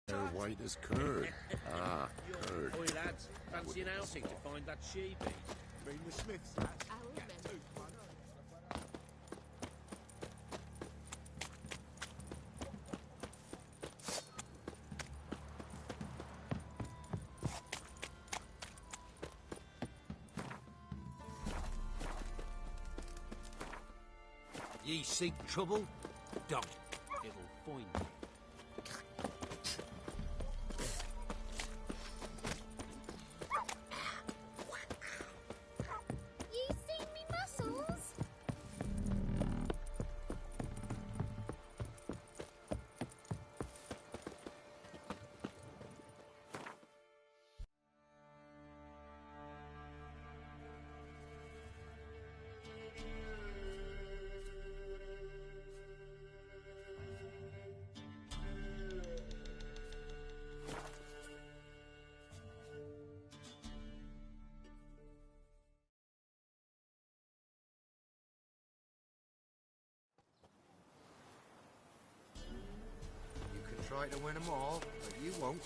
They're white as curd. Ah, curd. Oi, lads, fancy an outing to find that she-beast? Bring the Smiths, lads. Ye seek trouble? Don't. It'll find you. You seen me muscles? You can try to win them all, but you won't.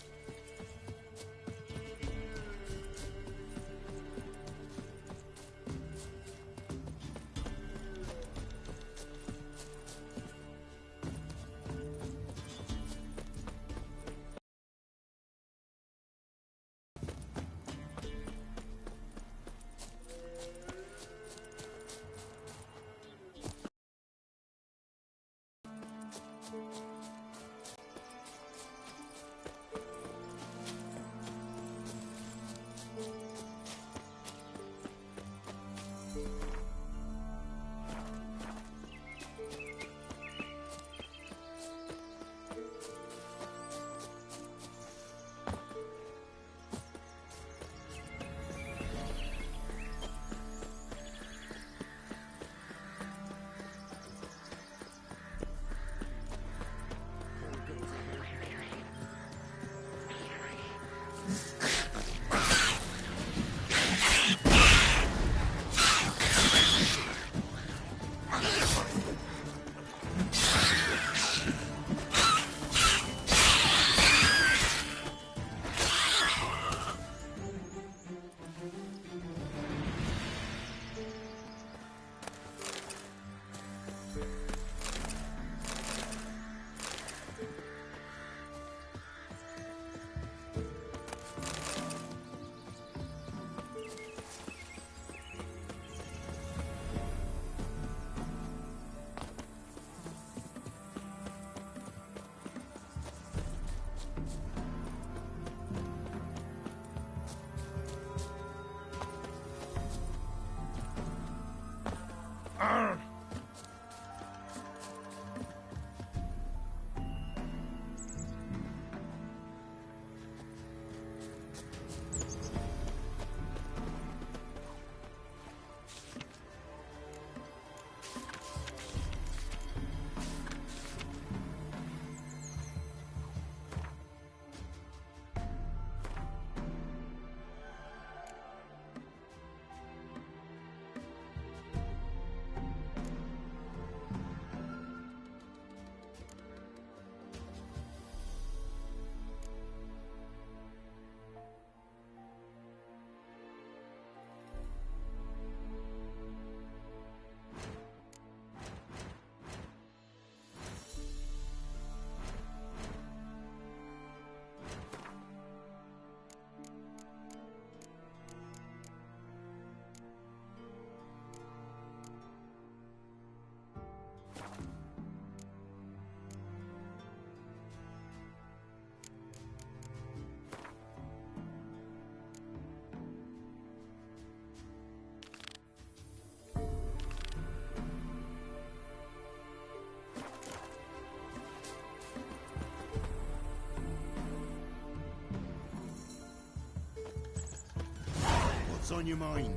What's on your mind?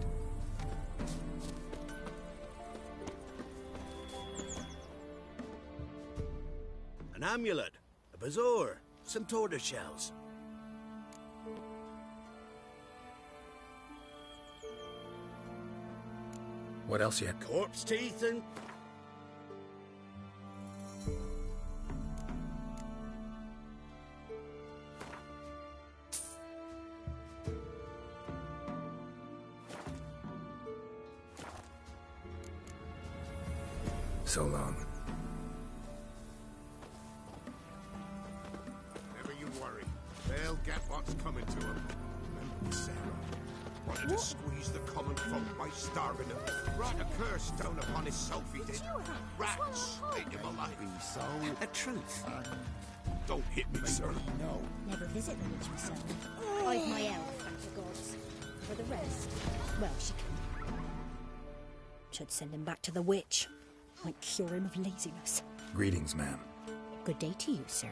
An amulet, a bazaar, some tortoise shells. What else yet? Corpse teeth and... So long. Never you worry. They'll get what's coming to them. Remember Sarah? Wanted to squeeze the common folk by starving him. Brought a curse down upon his self, he did. Rats ate him alive. So... A truth. Don't hit me, sir. No. Never visit the witch myself. I've my elf, thank the gods. For the rest, well, she can. Should send him back to the witch. Might cure him of laziness. Greetings, ma'am. Good day to you, sir.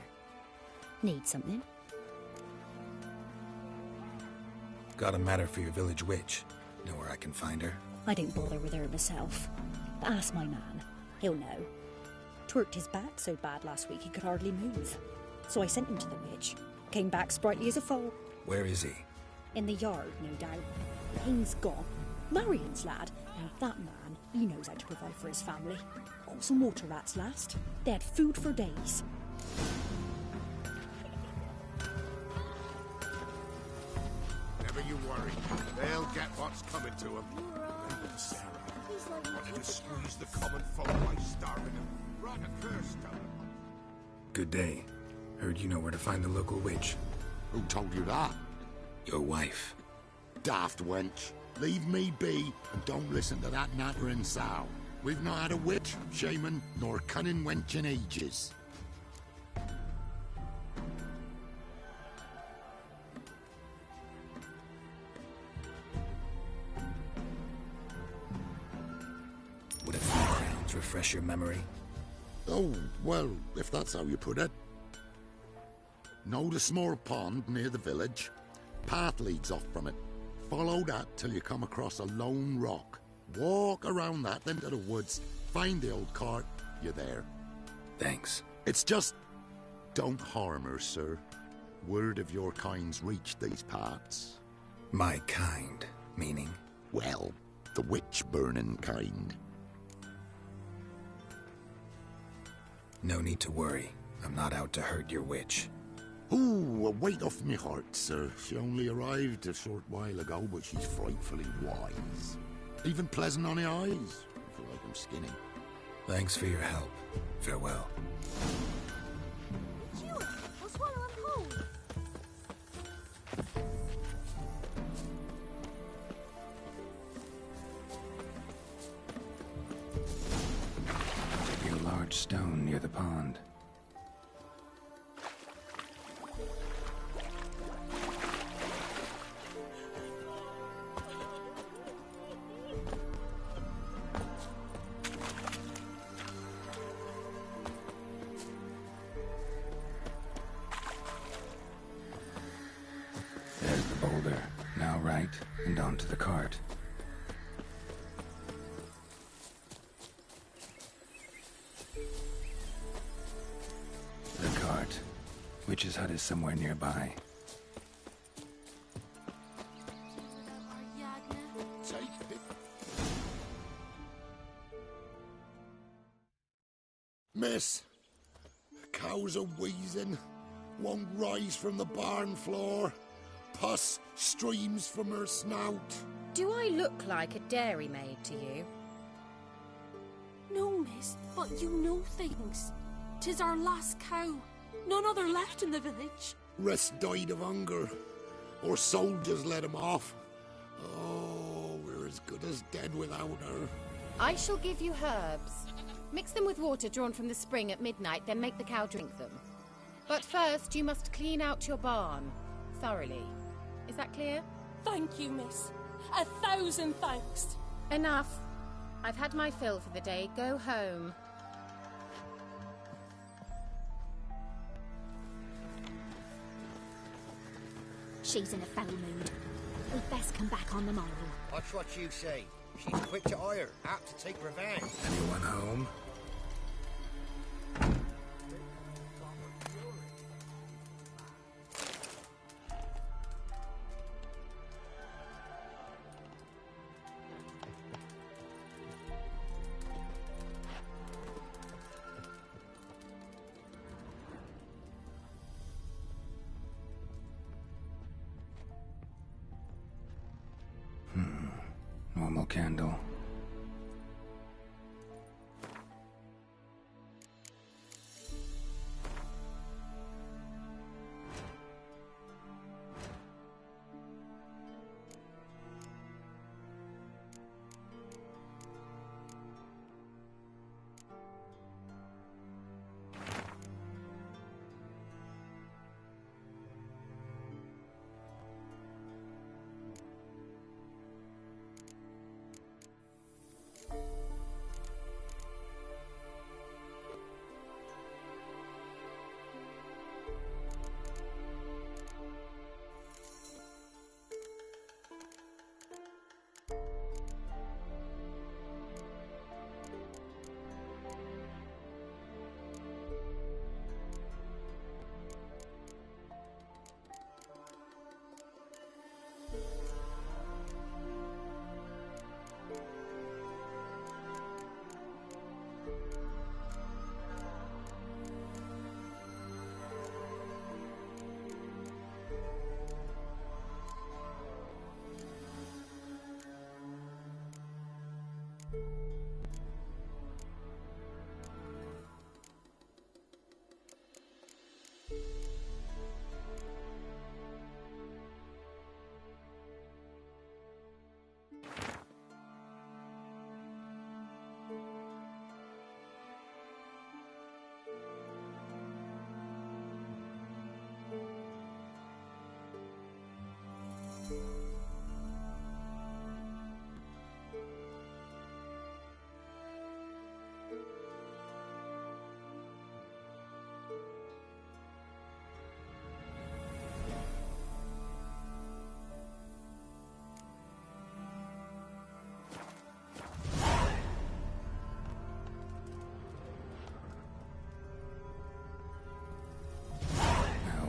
Need something? Got a matter for your village witch. Know where I can find her? I don't bother with her myself. But ask my man. He'll know. Twerked his back so bad last week he could hardly move. So I sent him to the witch. Came back sprightly as a foal. Where is he? In the yard, no doubt. Haynes gone. Marion's lad. And that man, he knows how to provide for his family. Got some water rats last. They had food for days. Never you worry. They'll get what's coming to them. Remember Sarah? Wanted to squeeze the common folk by starving him. Brought a curse down upon. Good day. Heard you know where to find the local witch. Who told you that? Your wife. Daft wench. Leave me be and don't listen to that nattering sow. We've not had a witch, shaman, nor cunning wench in ages. Would a few crowns refresh your memory? Oh, well, if that's how you put it. Know the small pond near the village? Path leads off from it. Follow that till you come across a lone rock. Walk around that into the woods. Find the old cart. You're there. Thanks. It's just... don't harm her, sir. Word of your kind's reached these parts. My kind, meaning? Well, the witch-burning kind. No need to worry. I'm not out to hurt your witch. Ooh, a weight off me heart, sir. She only arrived a short while ago, but she's frightfully wise. Even pleasant on the eyes, if you like them skinny. Thanks for your help. Farewell. I'll swallow him whole. Should be a large stone near the pond. There's the boulder. Now right, and onto the cart. The cart. Witch's hut is somewhere nearby. Miss, the cows are wheezing. Won't rise from the barn floor. Pus streams from her snout. Do I look like a dairymaid to you? No, miss, but you know things. 'Tis our last cow. None other left in the village. Rest died of hunger. Or soldiers let him off. Oh, we're as good as dead without her. I shall give you herbs. Mix them with water drawn from the spring at midnight, then make the cow drink them. But first, you must clean out your barn. Thoroughly. Is that clear? Thank you, miss. 1,000 thanks. Enough. I've had my fill for the day. Go home. She's in a foul mood. We'd best come back on the morrow. Watch what you say. She's quick to ire, apt to take revenge. Anyone home? Normal candle.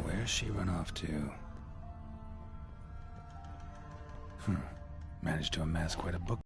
Where's she run off to? Managed to amass quite a book.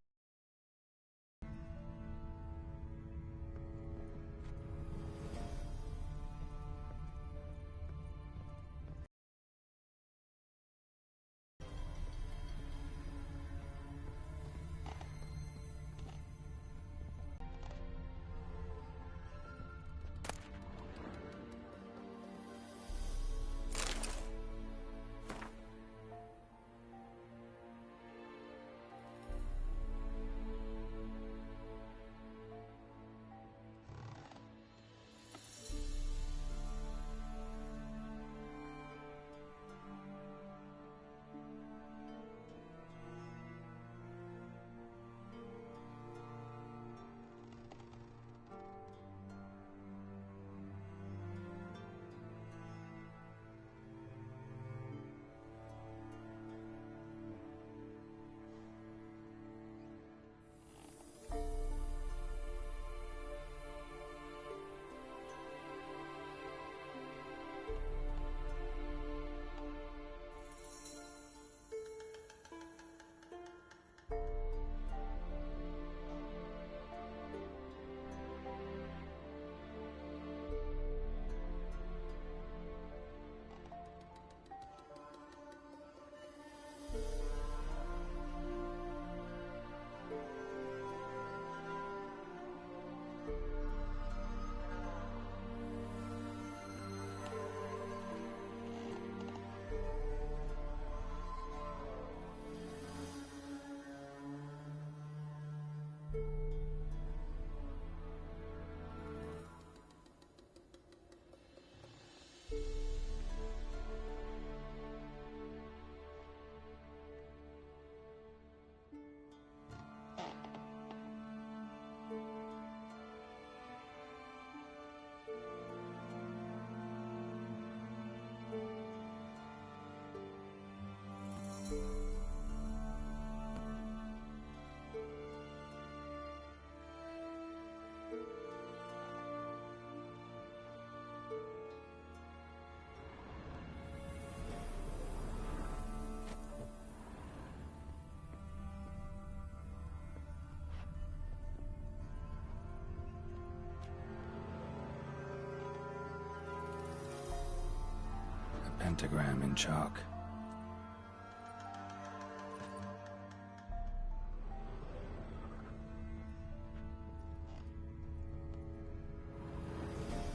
pentagram in chalk.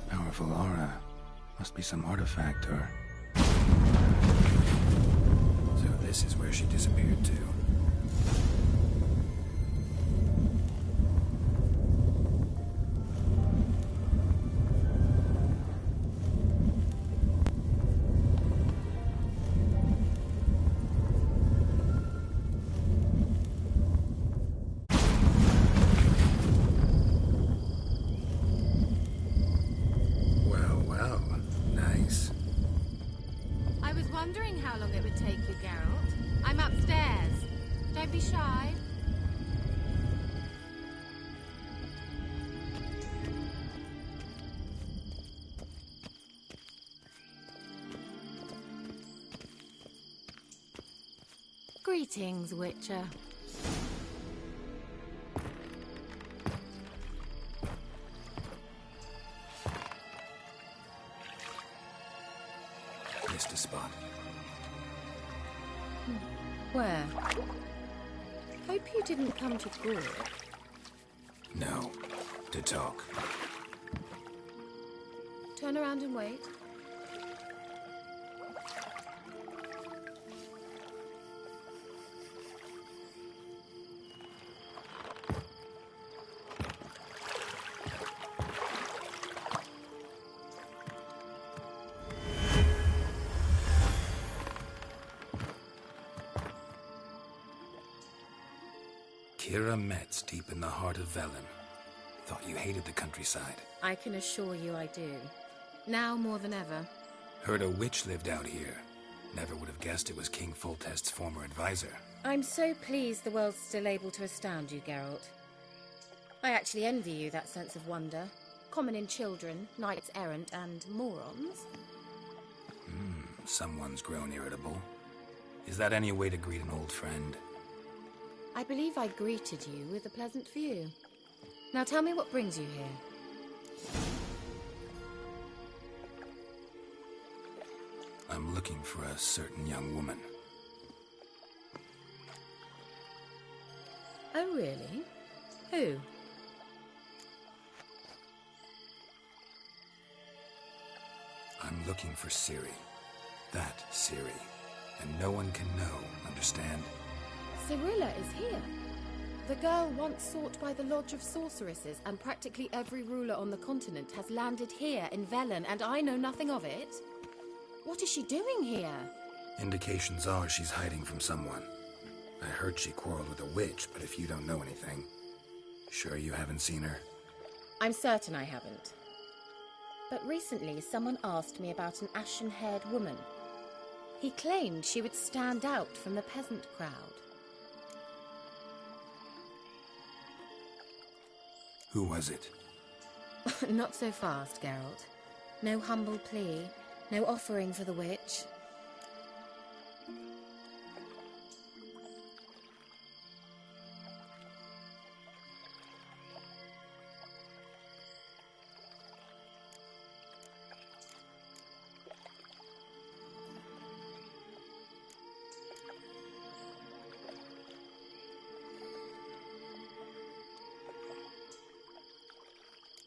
Powerful aura. Must be some artifact or... So this is where she disappeared to. I was wondering how long it would take you, Geralt. I'm upstairs. Don't be shy. Greetings, Witcher. Missed a spot. Where? Hope you didn't come to Gore. No. To talk. Turn around and wait. Kira Metz, deep in the heart of Velen. Thought you hated the countryside. I can assure you I do. Now more than ever. Heard a witch lived out here. Never would have guessed it was King Foltest's former advisor. I'm so pleased the world's still able to astound you, Geralt. I actually envy you that sense of wonder. Common in children, knights errant, and morons. Someone's grown irritable. Is that any way to greet an old friend? I believe I greeted you with a pleasant view. Now tell me what brings you here. I'm looking for a certain young woman. Oh, really? Who? I'm looking for Ciri. That Ciri. And no one can know, understand? Cirilla is here. The girl once sought by the Lodge of Sorceresses, and practically every ruler on the continent has landed here in Velen, and I know nothing of it. What is she doing here? Indications are she's hiding from someone. I heard she quarreled with a witch, but if you don't know anything, sure you haven't seen her? I'm certain I haven't. But recently someone asked me about an ashen-haired woman. He claimed she would stand out from the peasant crowd. Who was it? Not so fast, Geralt. No humble plea, no offering for the witch.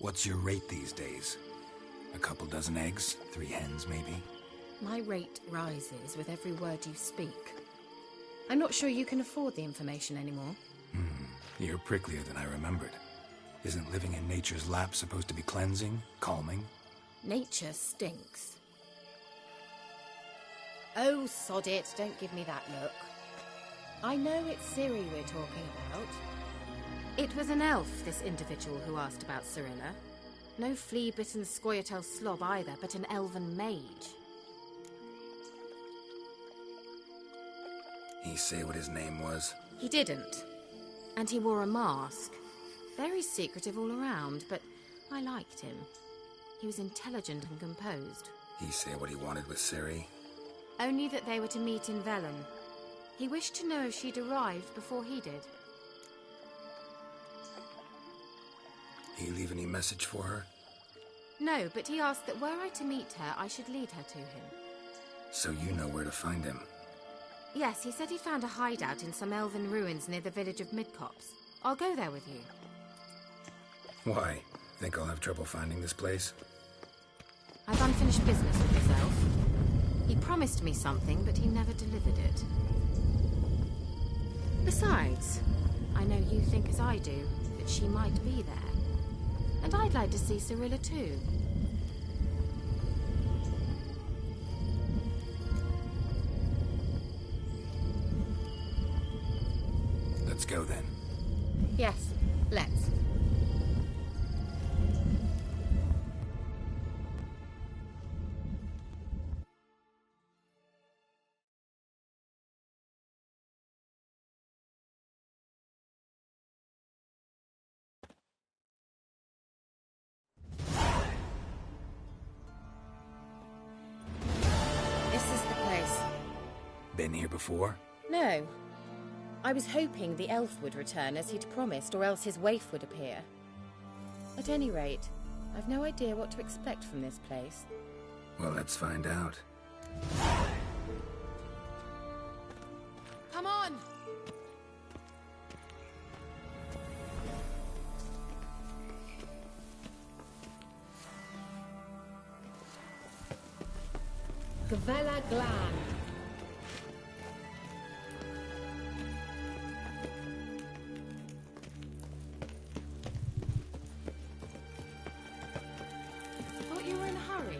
What's your rate these days? A couple dozen eggs? 3 hens, maybe? My rate rises with every word you speak. I'm not sure you can afford the information anymore. You're pricklier than I remembered. Isn't living in nature's lap supposed to be cleansing, calming? Nature stinks. Oh, sod it, don't give me that look. I know it's Ciri we're talking about. It was an elf, this individual who asked about Cirilla. No flea-bitten Scoia'tael slob either, but an elven mage. He say what his name was? He didn't. And he wore a mask. Very secretive all around, but I liked him. He was intelligent and composed. He say what he wanted with Ciri? Only that they were to meet in Velen. He wished to know if she'd arrived before he did. He leave any message for her? No, but he asked that were I to meet her, I should lead her to him. So you know where to find him. Yes, he said he found a hideout in some elven ruins near the village of Midcopse. I'll go there with you. Why? Think I'll have trouble finding this place? I've unfinished business with this elf. He promised me something, but he never delivered it. Besides, I know you think as I do, that she might be there. And I'd like to see Cyrilla too. Let's go then. Yes, let's. This is the place. Been here before? No. I was hoping the elf would return as he'd promised, or else his waif would appear. At any rate, I've no idea what to expect from this place. Well, let's find out. Come on! Gavella Glan. Thought you were in a hurry.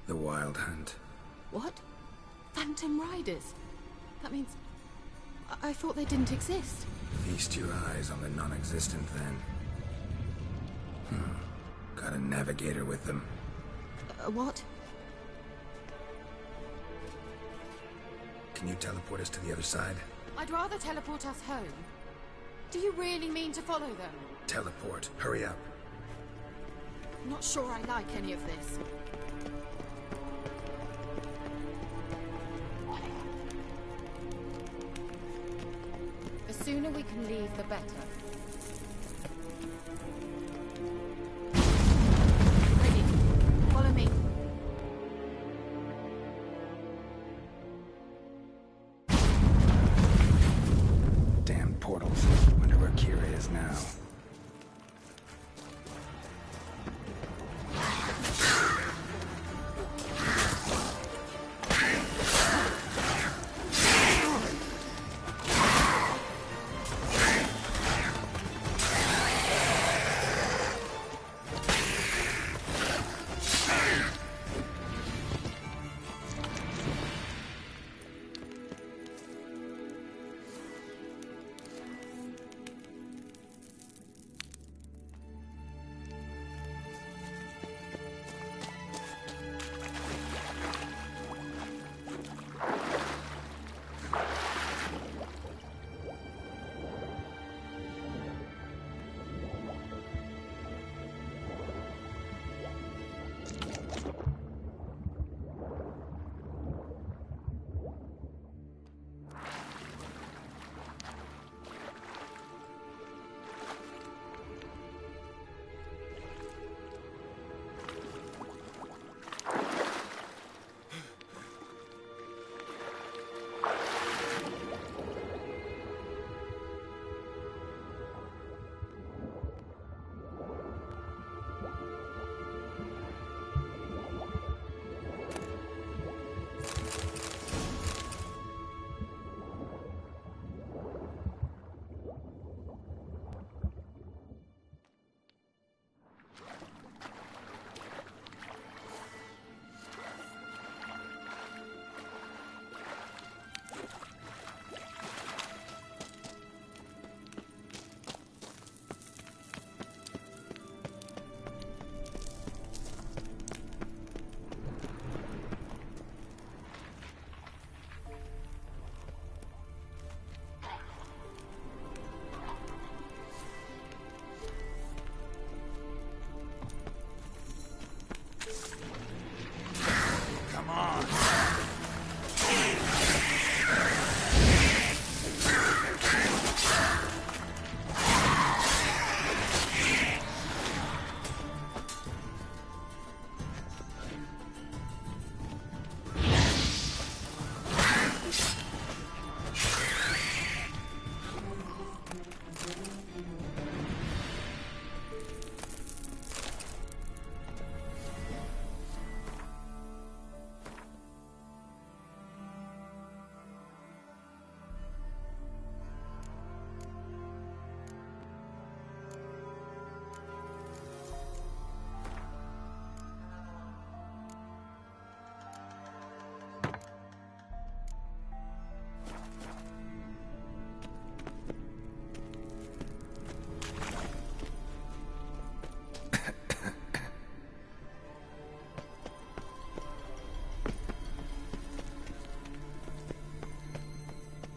The Wild Hunt. What? Phantom Riders? That means... I thought they didn't exist. Feast your eyes on the non-existent, then. Got a navigator with them. What? Can you teleport us to the other side? I'd rather teleport us home. Do you really mean to follow them? Teleport. Hurry up. Not sure I like any of this. The sooner we can leave, the better. Ready. Follow me. Damn portals. Wonder where Kira is now.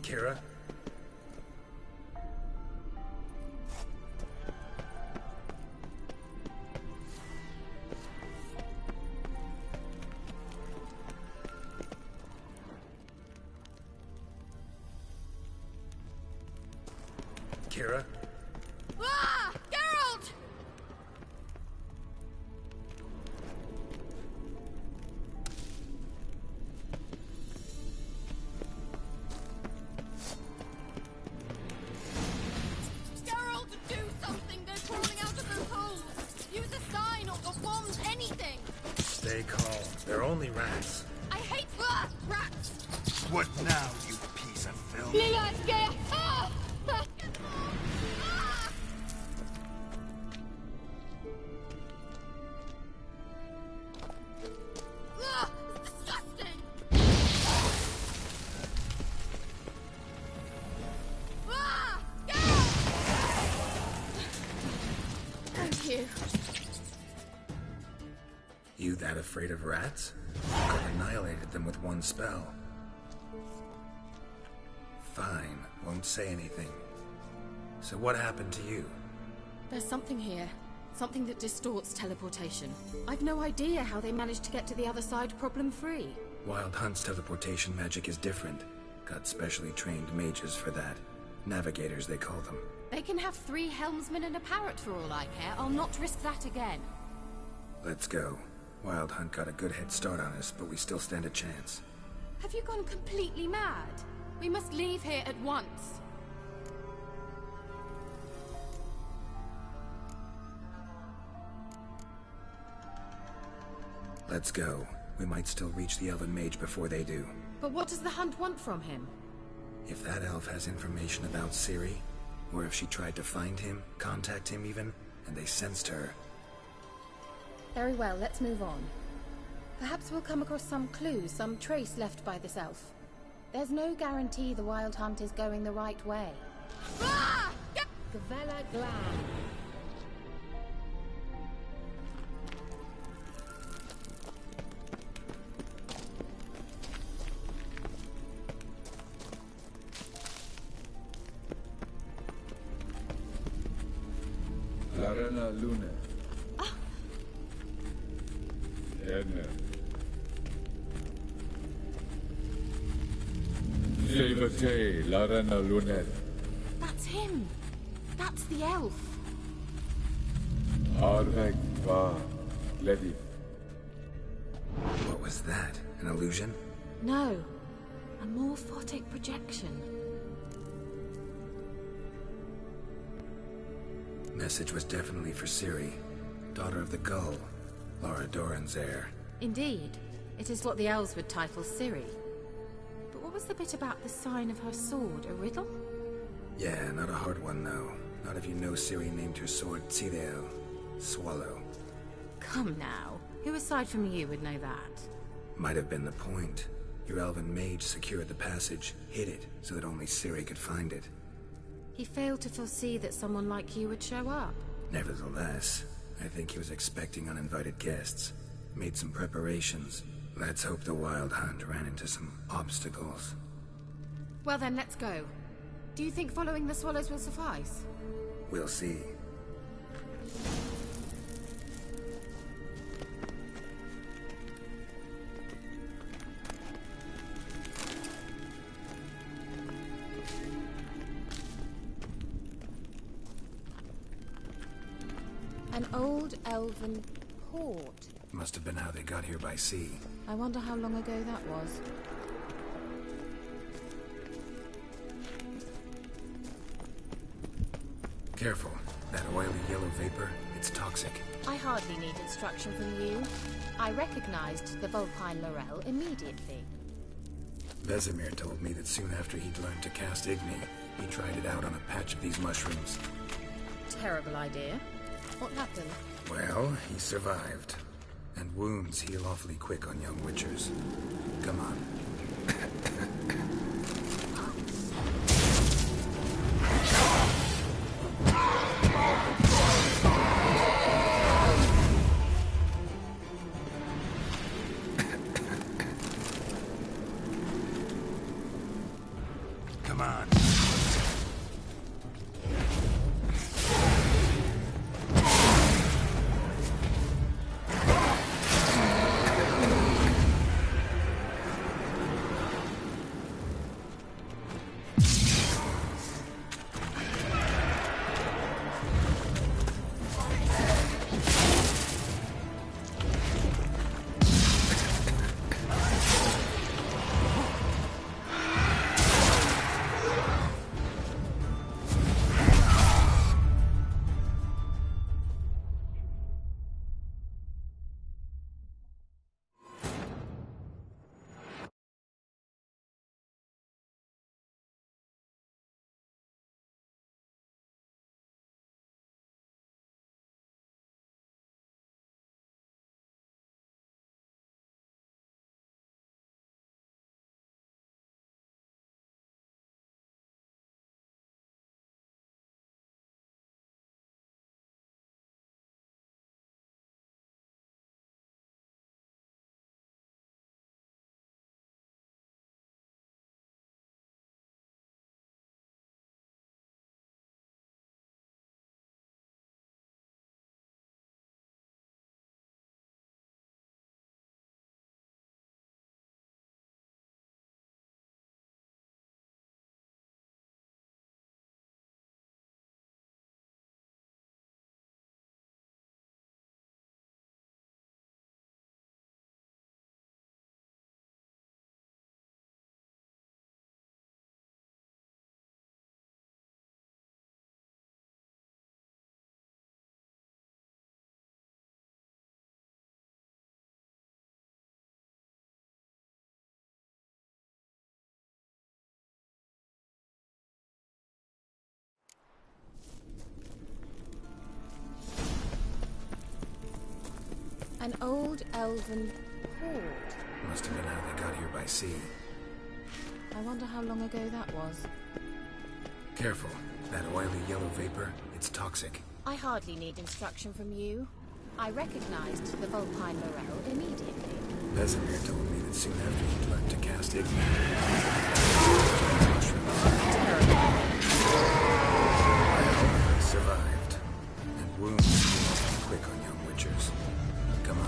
Kira? Kira? Ah! Geralt! Geralt, do something! They're crawling out of those holes! Use a sign or bombs, anything! Stay calm. They're only rats. I hate rats! What now, you piece of filth? Ah! Disgusting! Thank you. You that afraid of rats? I could have annihilated them with one spell. Fine, won't say anything. So what happened to you? There's something here. Something that distorts teleportation. I've no idea how they managed to get to the other side problem-free. Wild Hunt's teleportation magic is different. Got specially trained mages for that. Navigators, they call them. They can have 3 helmsmen and a parrot for all I care. I'll not risk that again. Let's go. Wild Hunt got a good head start on us, but we still stand a chance. Have you gone completely mad? We must leave here at once. Let's go. We might still reach the Elven Mage before they do. But what does the Hunt want from him? If that elf has information about Ciri, or if she tried to find him, contact him even, and they sensed her. Very well, let's move on. Perhaps we'll come across some clues, some trace left by this elf. There's no guarantee the Wild Hunt is going the right way. The Vela Glan. Larena Lune. Erne. Silvete Larena Lune. That's him! That's the elf! Arveg va Ledi. What was that? An illusion? No. A morphotic projection. Message was definitely for Ciri, daughter of the Gull, Lara Doran's heir. Indeed. It is what the elves would title Ciri. But what was the bit about the sign of her sword? A riddle? Yeah, not a hard one, though. Not if you know Ciri named her sword Tidel, Swallow. Come now. Who aside from you would know that? Might have been the point. Your elven mage secured the passage, hid it, so that only Ciri could find it. He failed to foresee that someone like you would show up. Nevertheless, I think he was expecting uninvited guests. Made some preparations. Let's hope the Wild Hunt ran into some obstacles. Well then, let's go. Do you think following the swallows will suffice? We'll see. An old elven port. Must have been how they got here by sea. I wonder how long ago that was. Careful. That oily yellow vapor, it's toxic. I hardly need instruction from you. I recognized the Vulpine Laurel immediately. Vesemir told me that soon after he'd learned to cast Igni, he tried it out on a patch of these mushrooms. Terrible idea. What happened? Well, he survived. And wounds heal awfully quick on young witchers. Come on. Come on. An old elven port. Must have been how they got here by sea. I wonder how long ago that was. Careful. That oily yellow vapor, it's toxic. I hardly need instruction from you. I recognized the Vulpine Morel immediately. Vesemir told me that soon after he'd learned to cast Ignite. I survived. And wounds heal often quick on young witchers. Come on.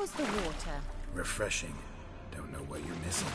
How's the water? Refreshing. Don't know what you're missing.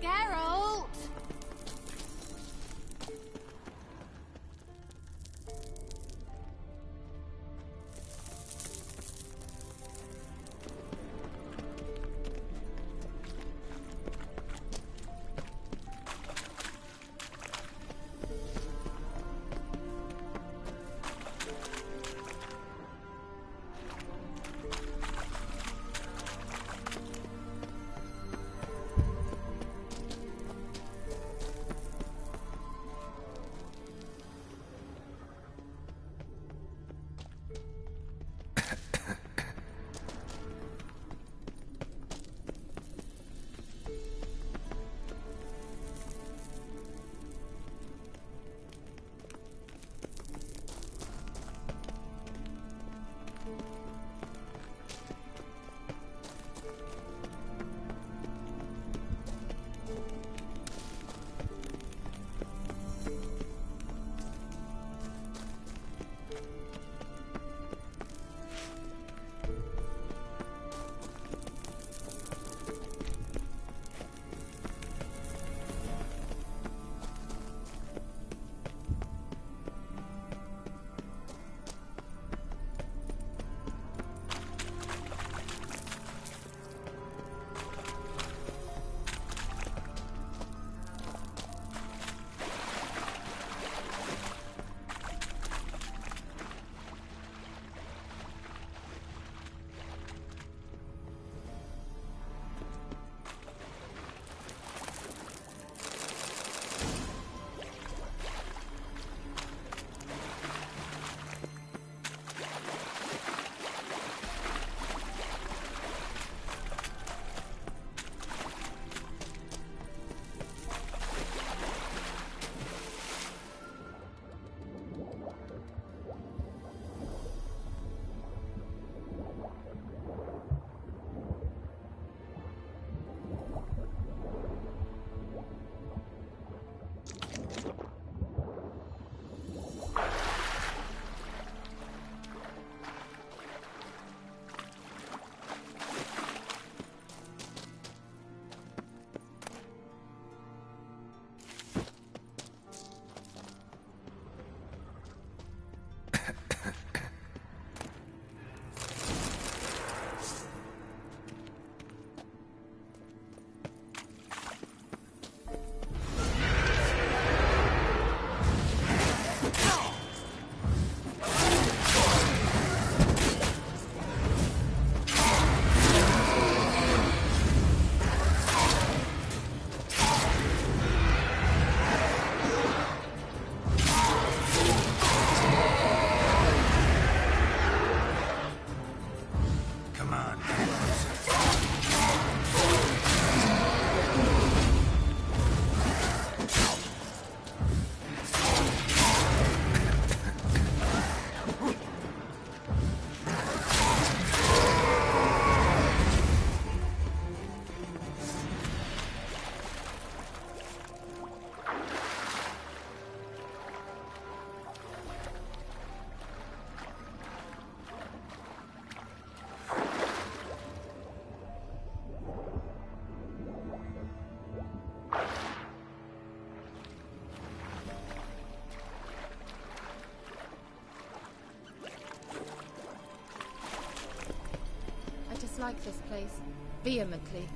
Geralt! dislike this place. Vehemently.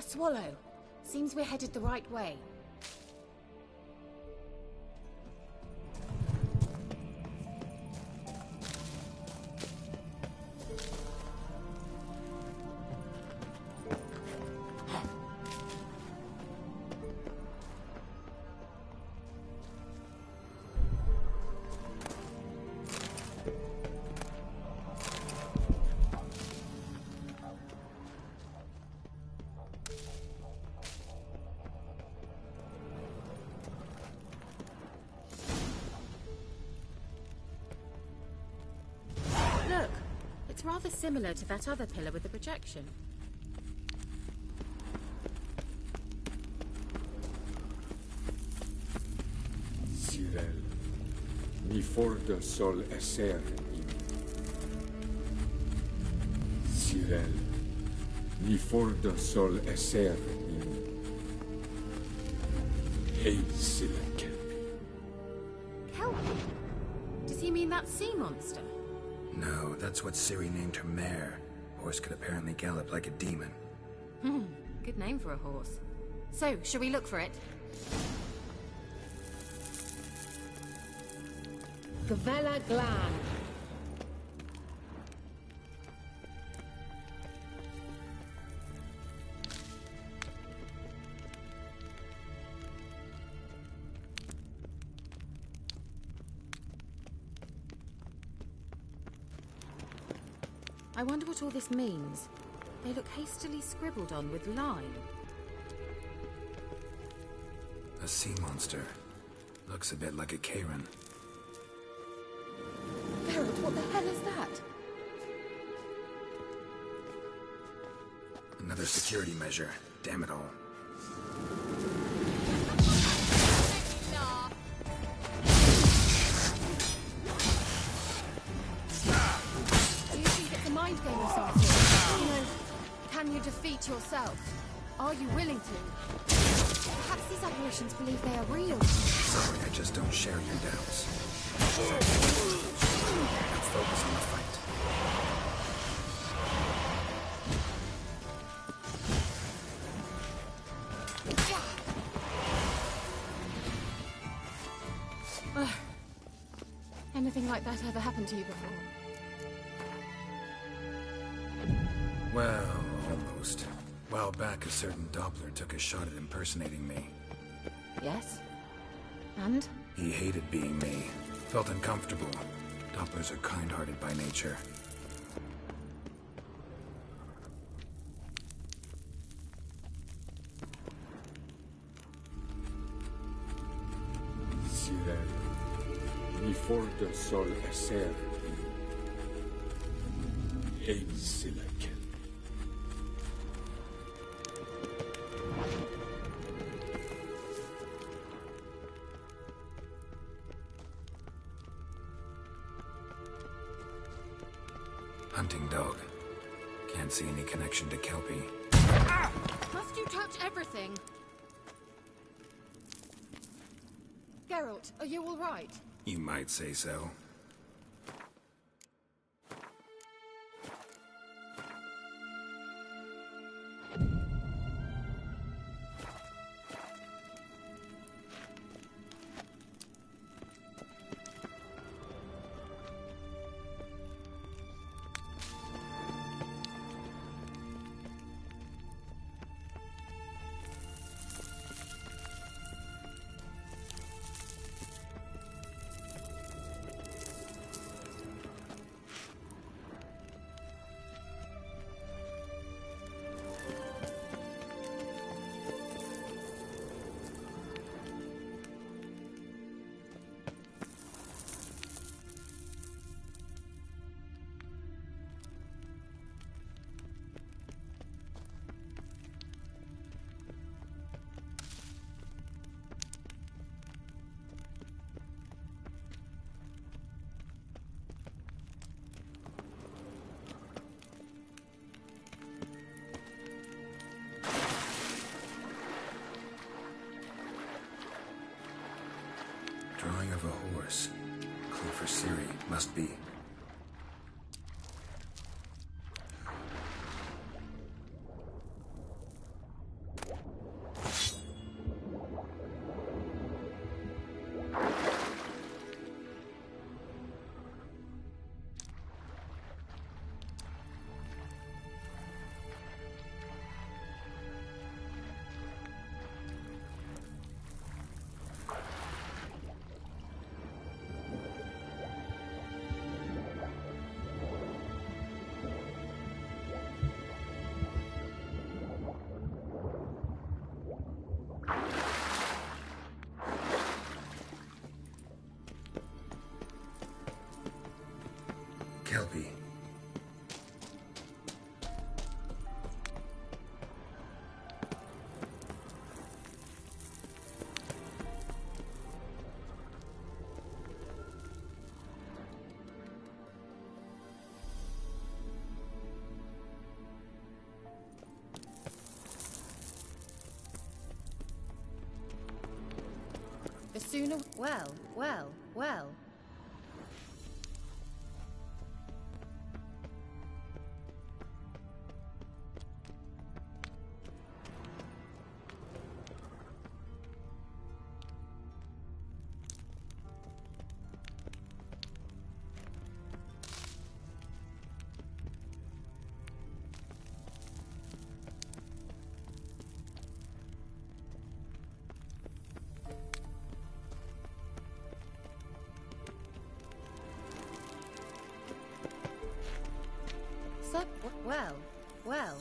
Swallow. Seems we're headed the right way. Look, it's rather similar to that other pillar with the projection. Cyril, ni forda sol esser in. Cyril, ni forda sol esser in. Hey, Silla Kelpie. Kelpie? Does he mean that that sea monster? No, that's what Ciri named her mare. Horse could apparently gallop like a demon. Good name for a horse. So, shall we look for it? Gavella Glan. I wonder what all this means. They look hastily scribbled on with lime. A sea monster. Looks a bit like a Karen. Geralt, what the hell is that? Another security measure. Damn it all. Do you think it's a mind game or something? You know, can you defeat yourself? Are you willing to? Perhaps these apparitions believe they are real. Sorry, I just don't share your doubts. Let's focus on the fight. Anything like that ever happened to you before? Well, almost. A while back, a certain Doppler took a shot at impersonating me. Yes? And? He hated being me. Felt uncomfortable. Dopplers are kind-hearted by nature. Cyril, ni for the sol eser ein silaken. Hunting dog. Can't see any connection to Kelpie. Must you touch everything? Geralt, are you all right? You might say so. Drawing of a horse. Clue for Ciri. Must be. Kelpie. The sooner... Well. Well, well.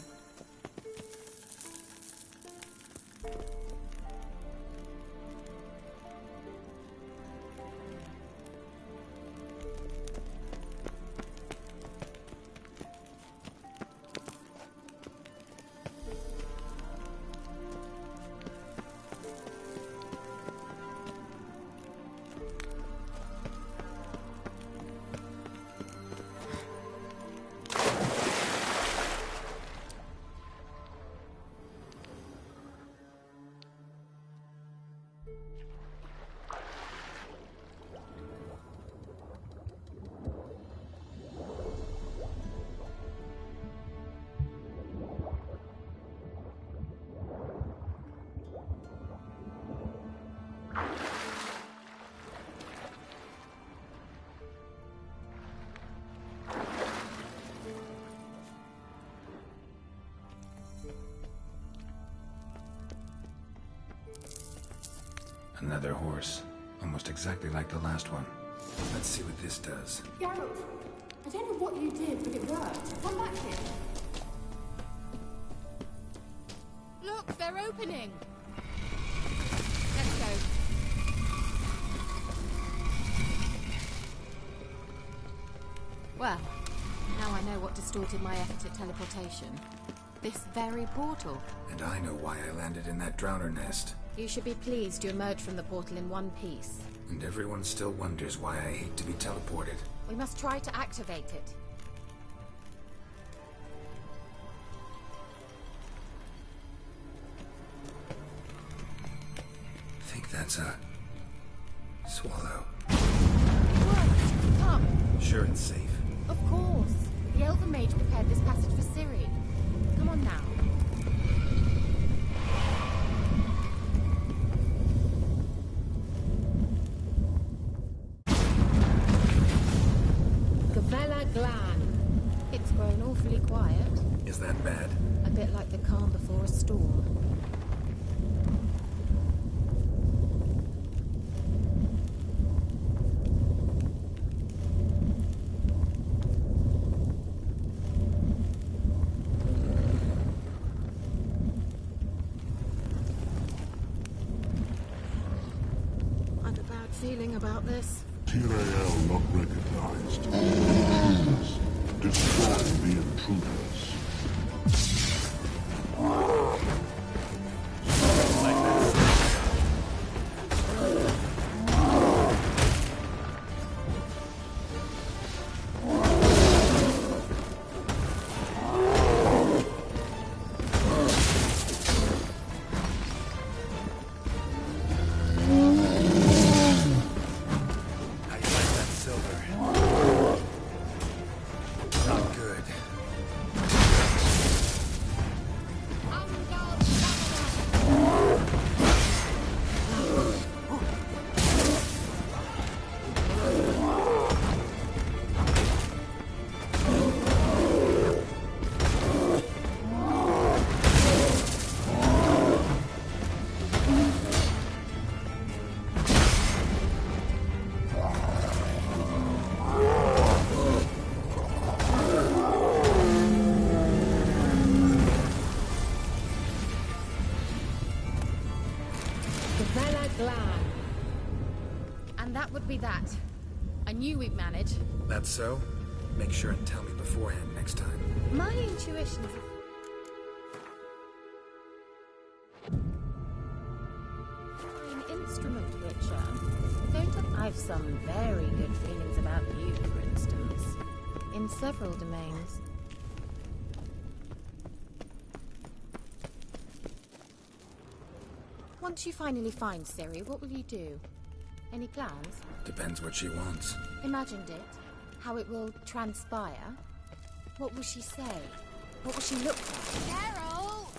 Another horse. Almost exactly like the last one. Let's see what this does. Geralt, I don't know what you did, but it worked. Come back here. Look, they're opening. Let's go. Well, now I know what distorted my efforts at teleportation. This very portal. And I know why I landed in that drowner nest. You should be pleased you emerged from the portal in one piece. And everyone still wonders why I hate to be teleported. We must try to activate it. I think that's a... swallow. What? Come. Sure it's safe. Of course. The Elven Mage prepared this passage for Ciri. Come on now. It's grown awfully quiet. Is that bad? A bit like the calm before a storm. I've a bad feeling about this. Tyrael not recognized. Intruders. Destroy the intruders. And that would be that. I knew we'd manage. That's so? Make sure and tell me beforehand next time. My intuitions... An instrument, Witcher. I've some very good feelings about you, for instance. In several domains. Once you finally find Ciri, what will you do? Any plans? Depends what she wants. Imagined it. How it will transpire. What will she say? What will she look like? Geralt!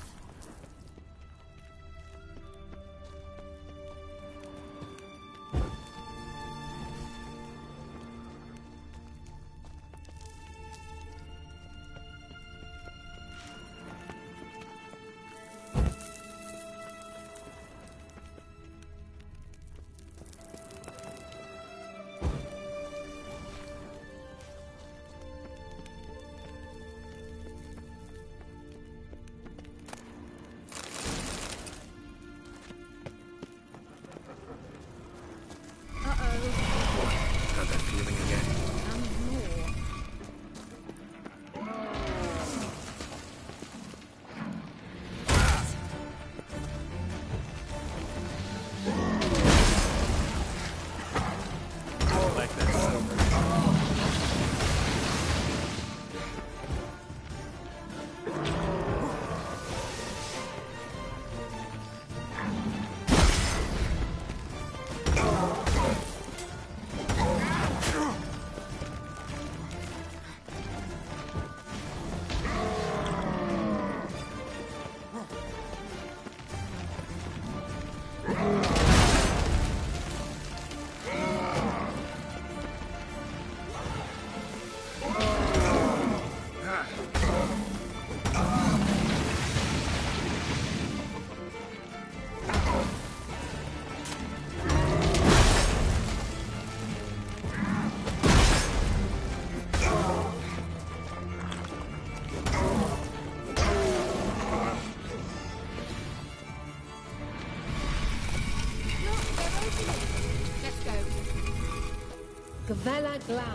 Glan.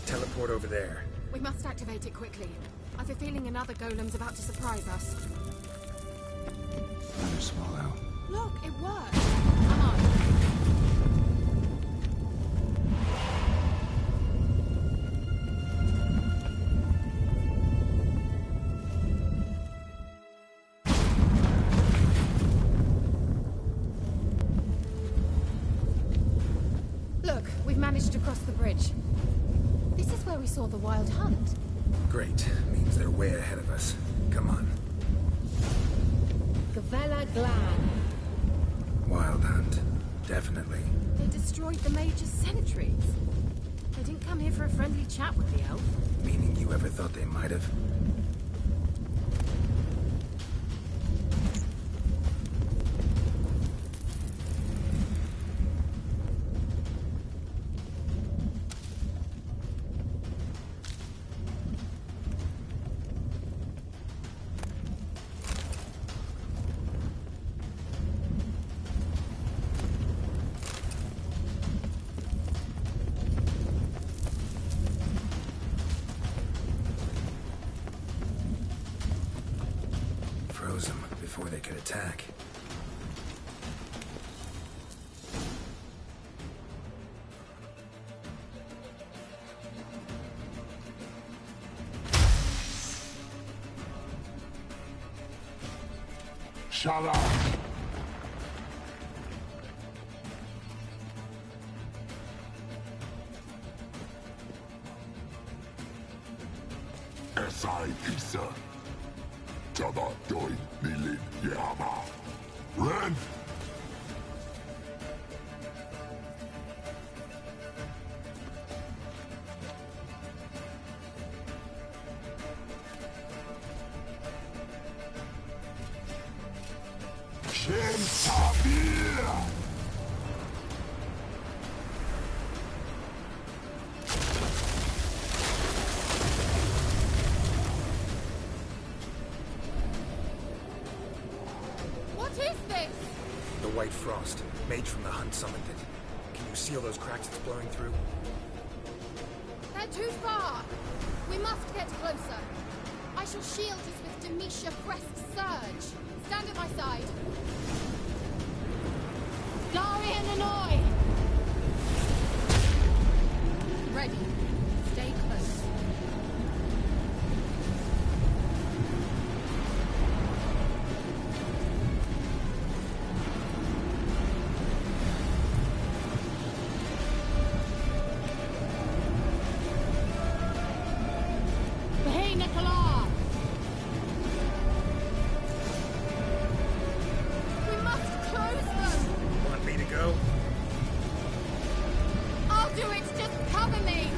Teleport over there. We must activate it quickly. I've a feeling another golem's about to surprise us. Another swallow. Look, it worked. Come on. Look, we've managed to cross the bridge. This is where we saw the wild hunt. Great. Means they're way ahead of us. Come on. Gavella Glan. Wild hunt. Definitely. They destroyed the Major's sentries. They didn't come here for a friendly chat with the elf. Meaning you ever thought they might have? Froze them before they could attack. Shut up! S.I. Pisa. Tada doi nilin yama. Ren! Shem Tabir! What is this? The white frost. Mage from the hunt summoned it. Can you seal those cracks it's blowing through? They're too far. We must get closer. I shall shield us with Demetia Crest's Surge. Stand at my side. Darian Annoy! Ready. Stay close. Hey, Nicola! We must close them! Want me to go? I'll do it! Just cover me!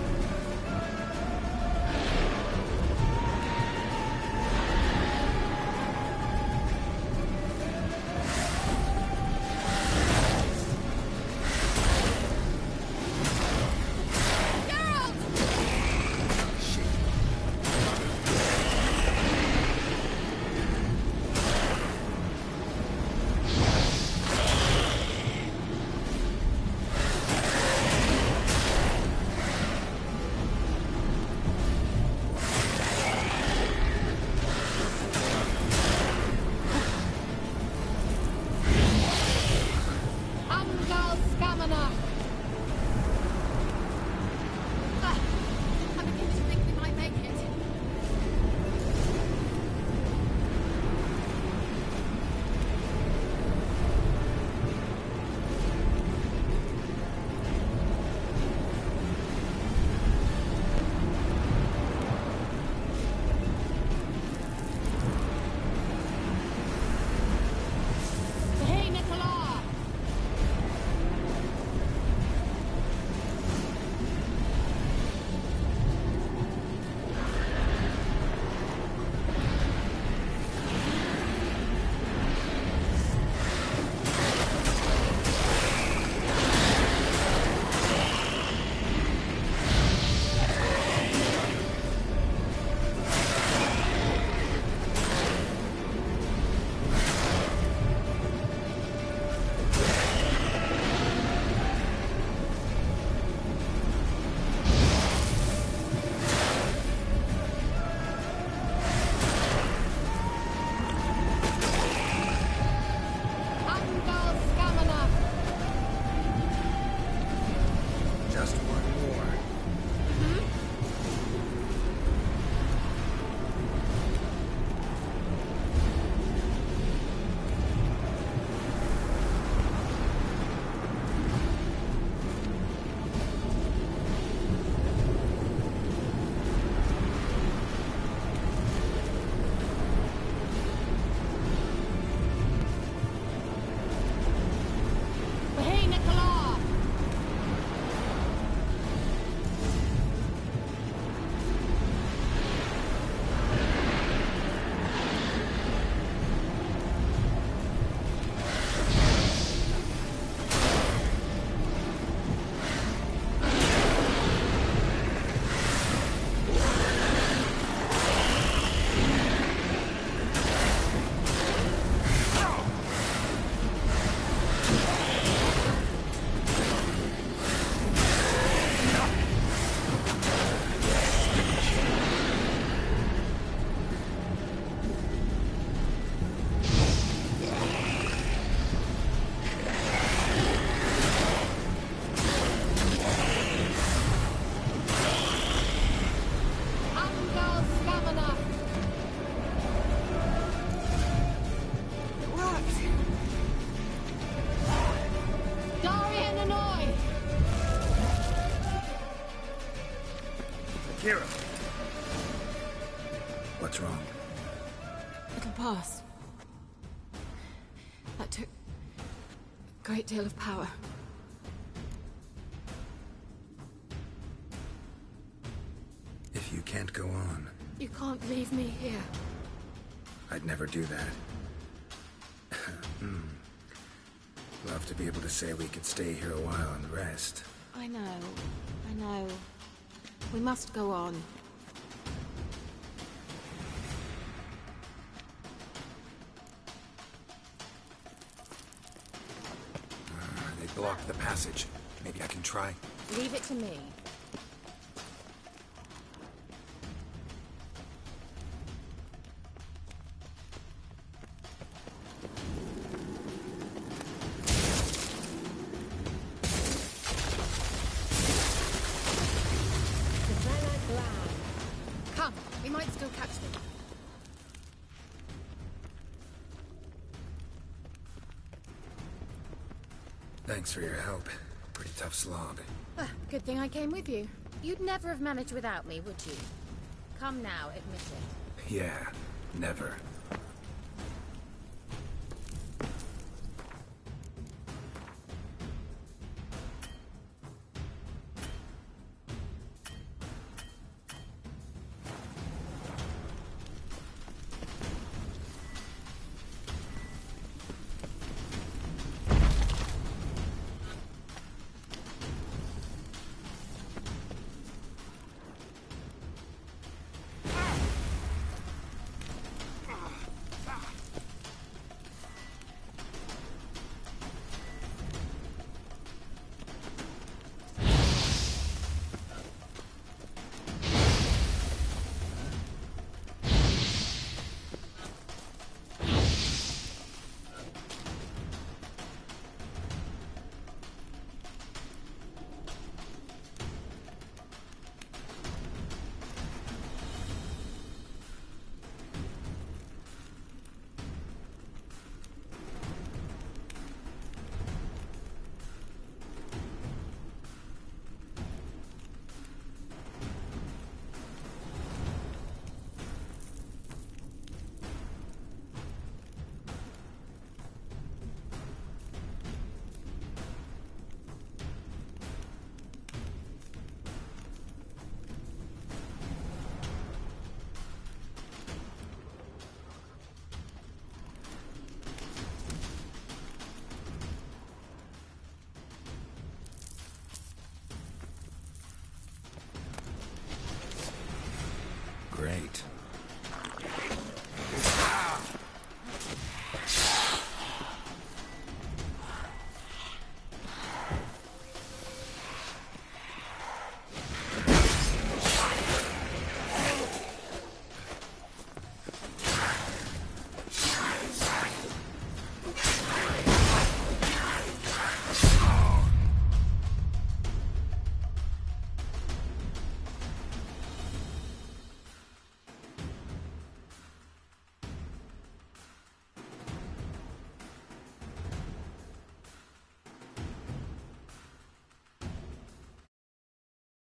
Hear him. What's wrong? It'll pass. That took a great deal of power. If you can't go on, You can't leave me here. I'd never do that. Love to be able to say we could stay here a while and rest. I know. We must go on. They blocked the passage. Maybe I can try. Leave it to me. Come, we might still catch them. Thanks for your help. Pretty tough slog. Good thing I came with you. You'd never have managed without me, would you? Come now, admit it. Yeah, never.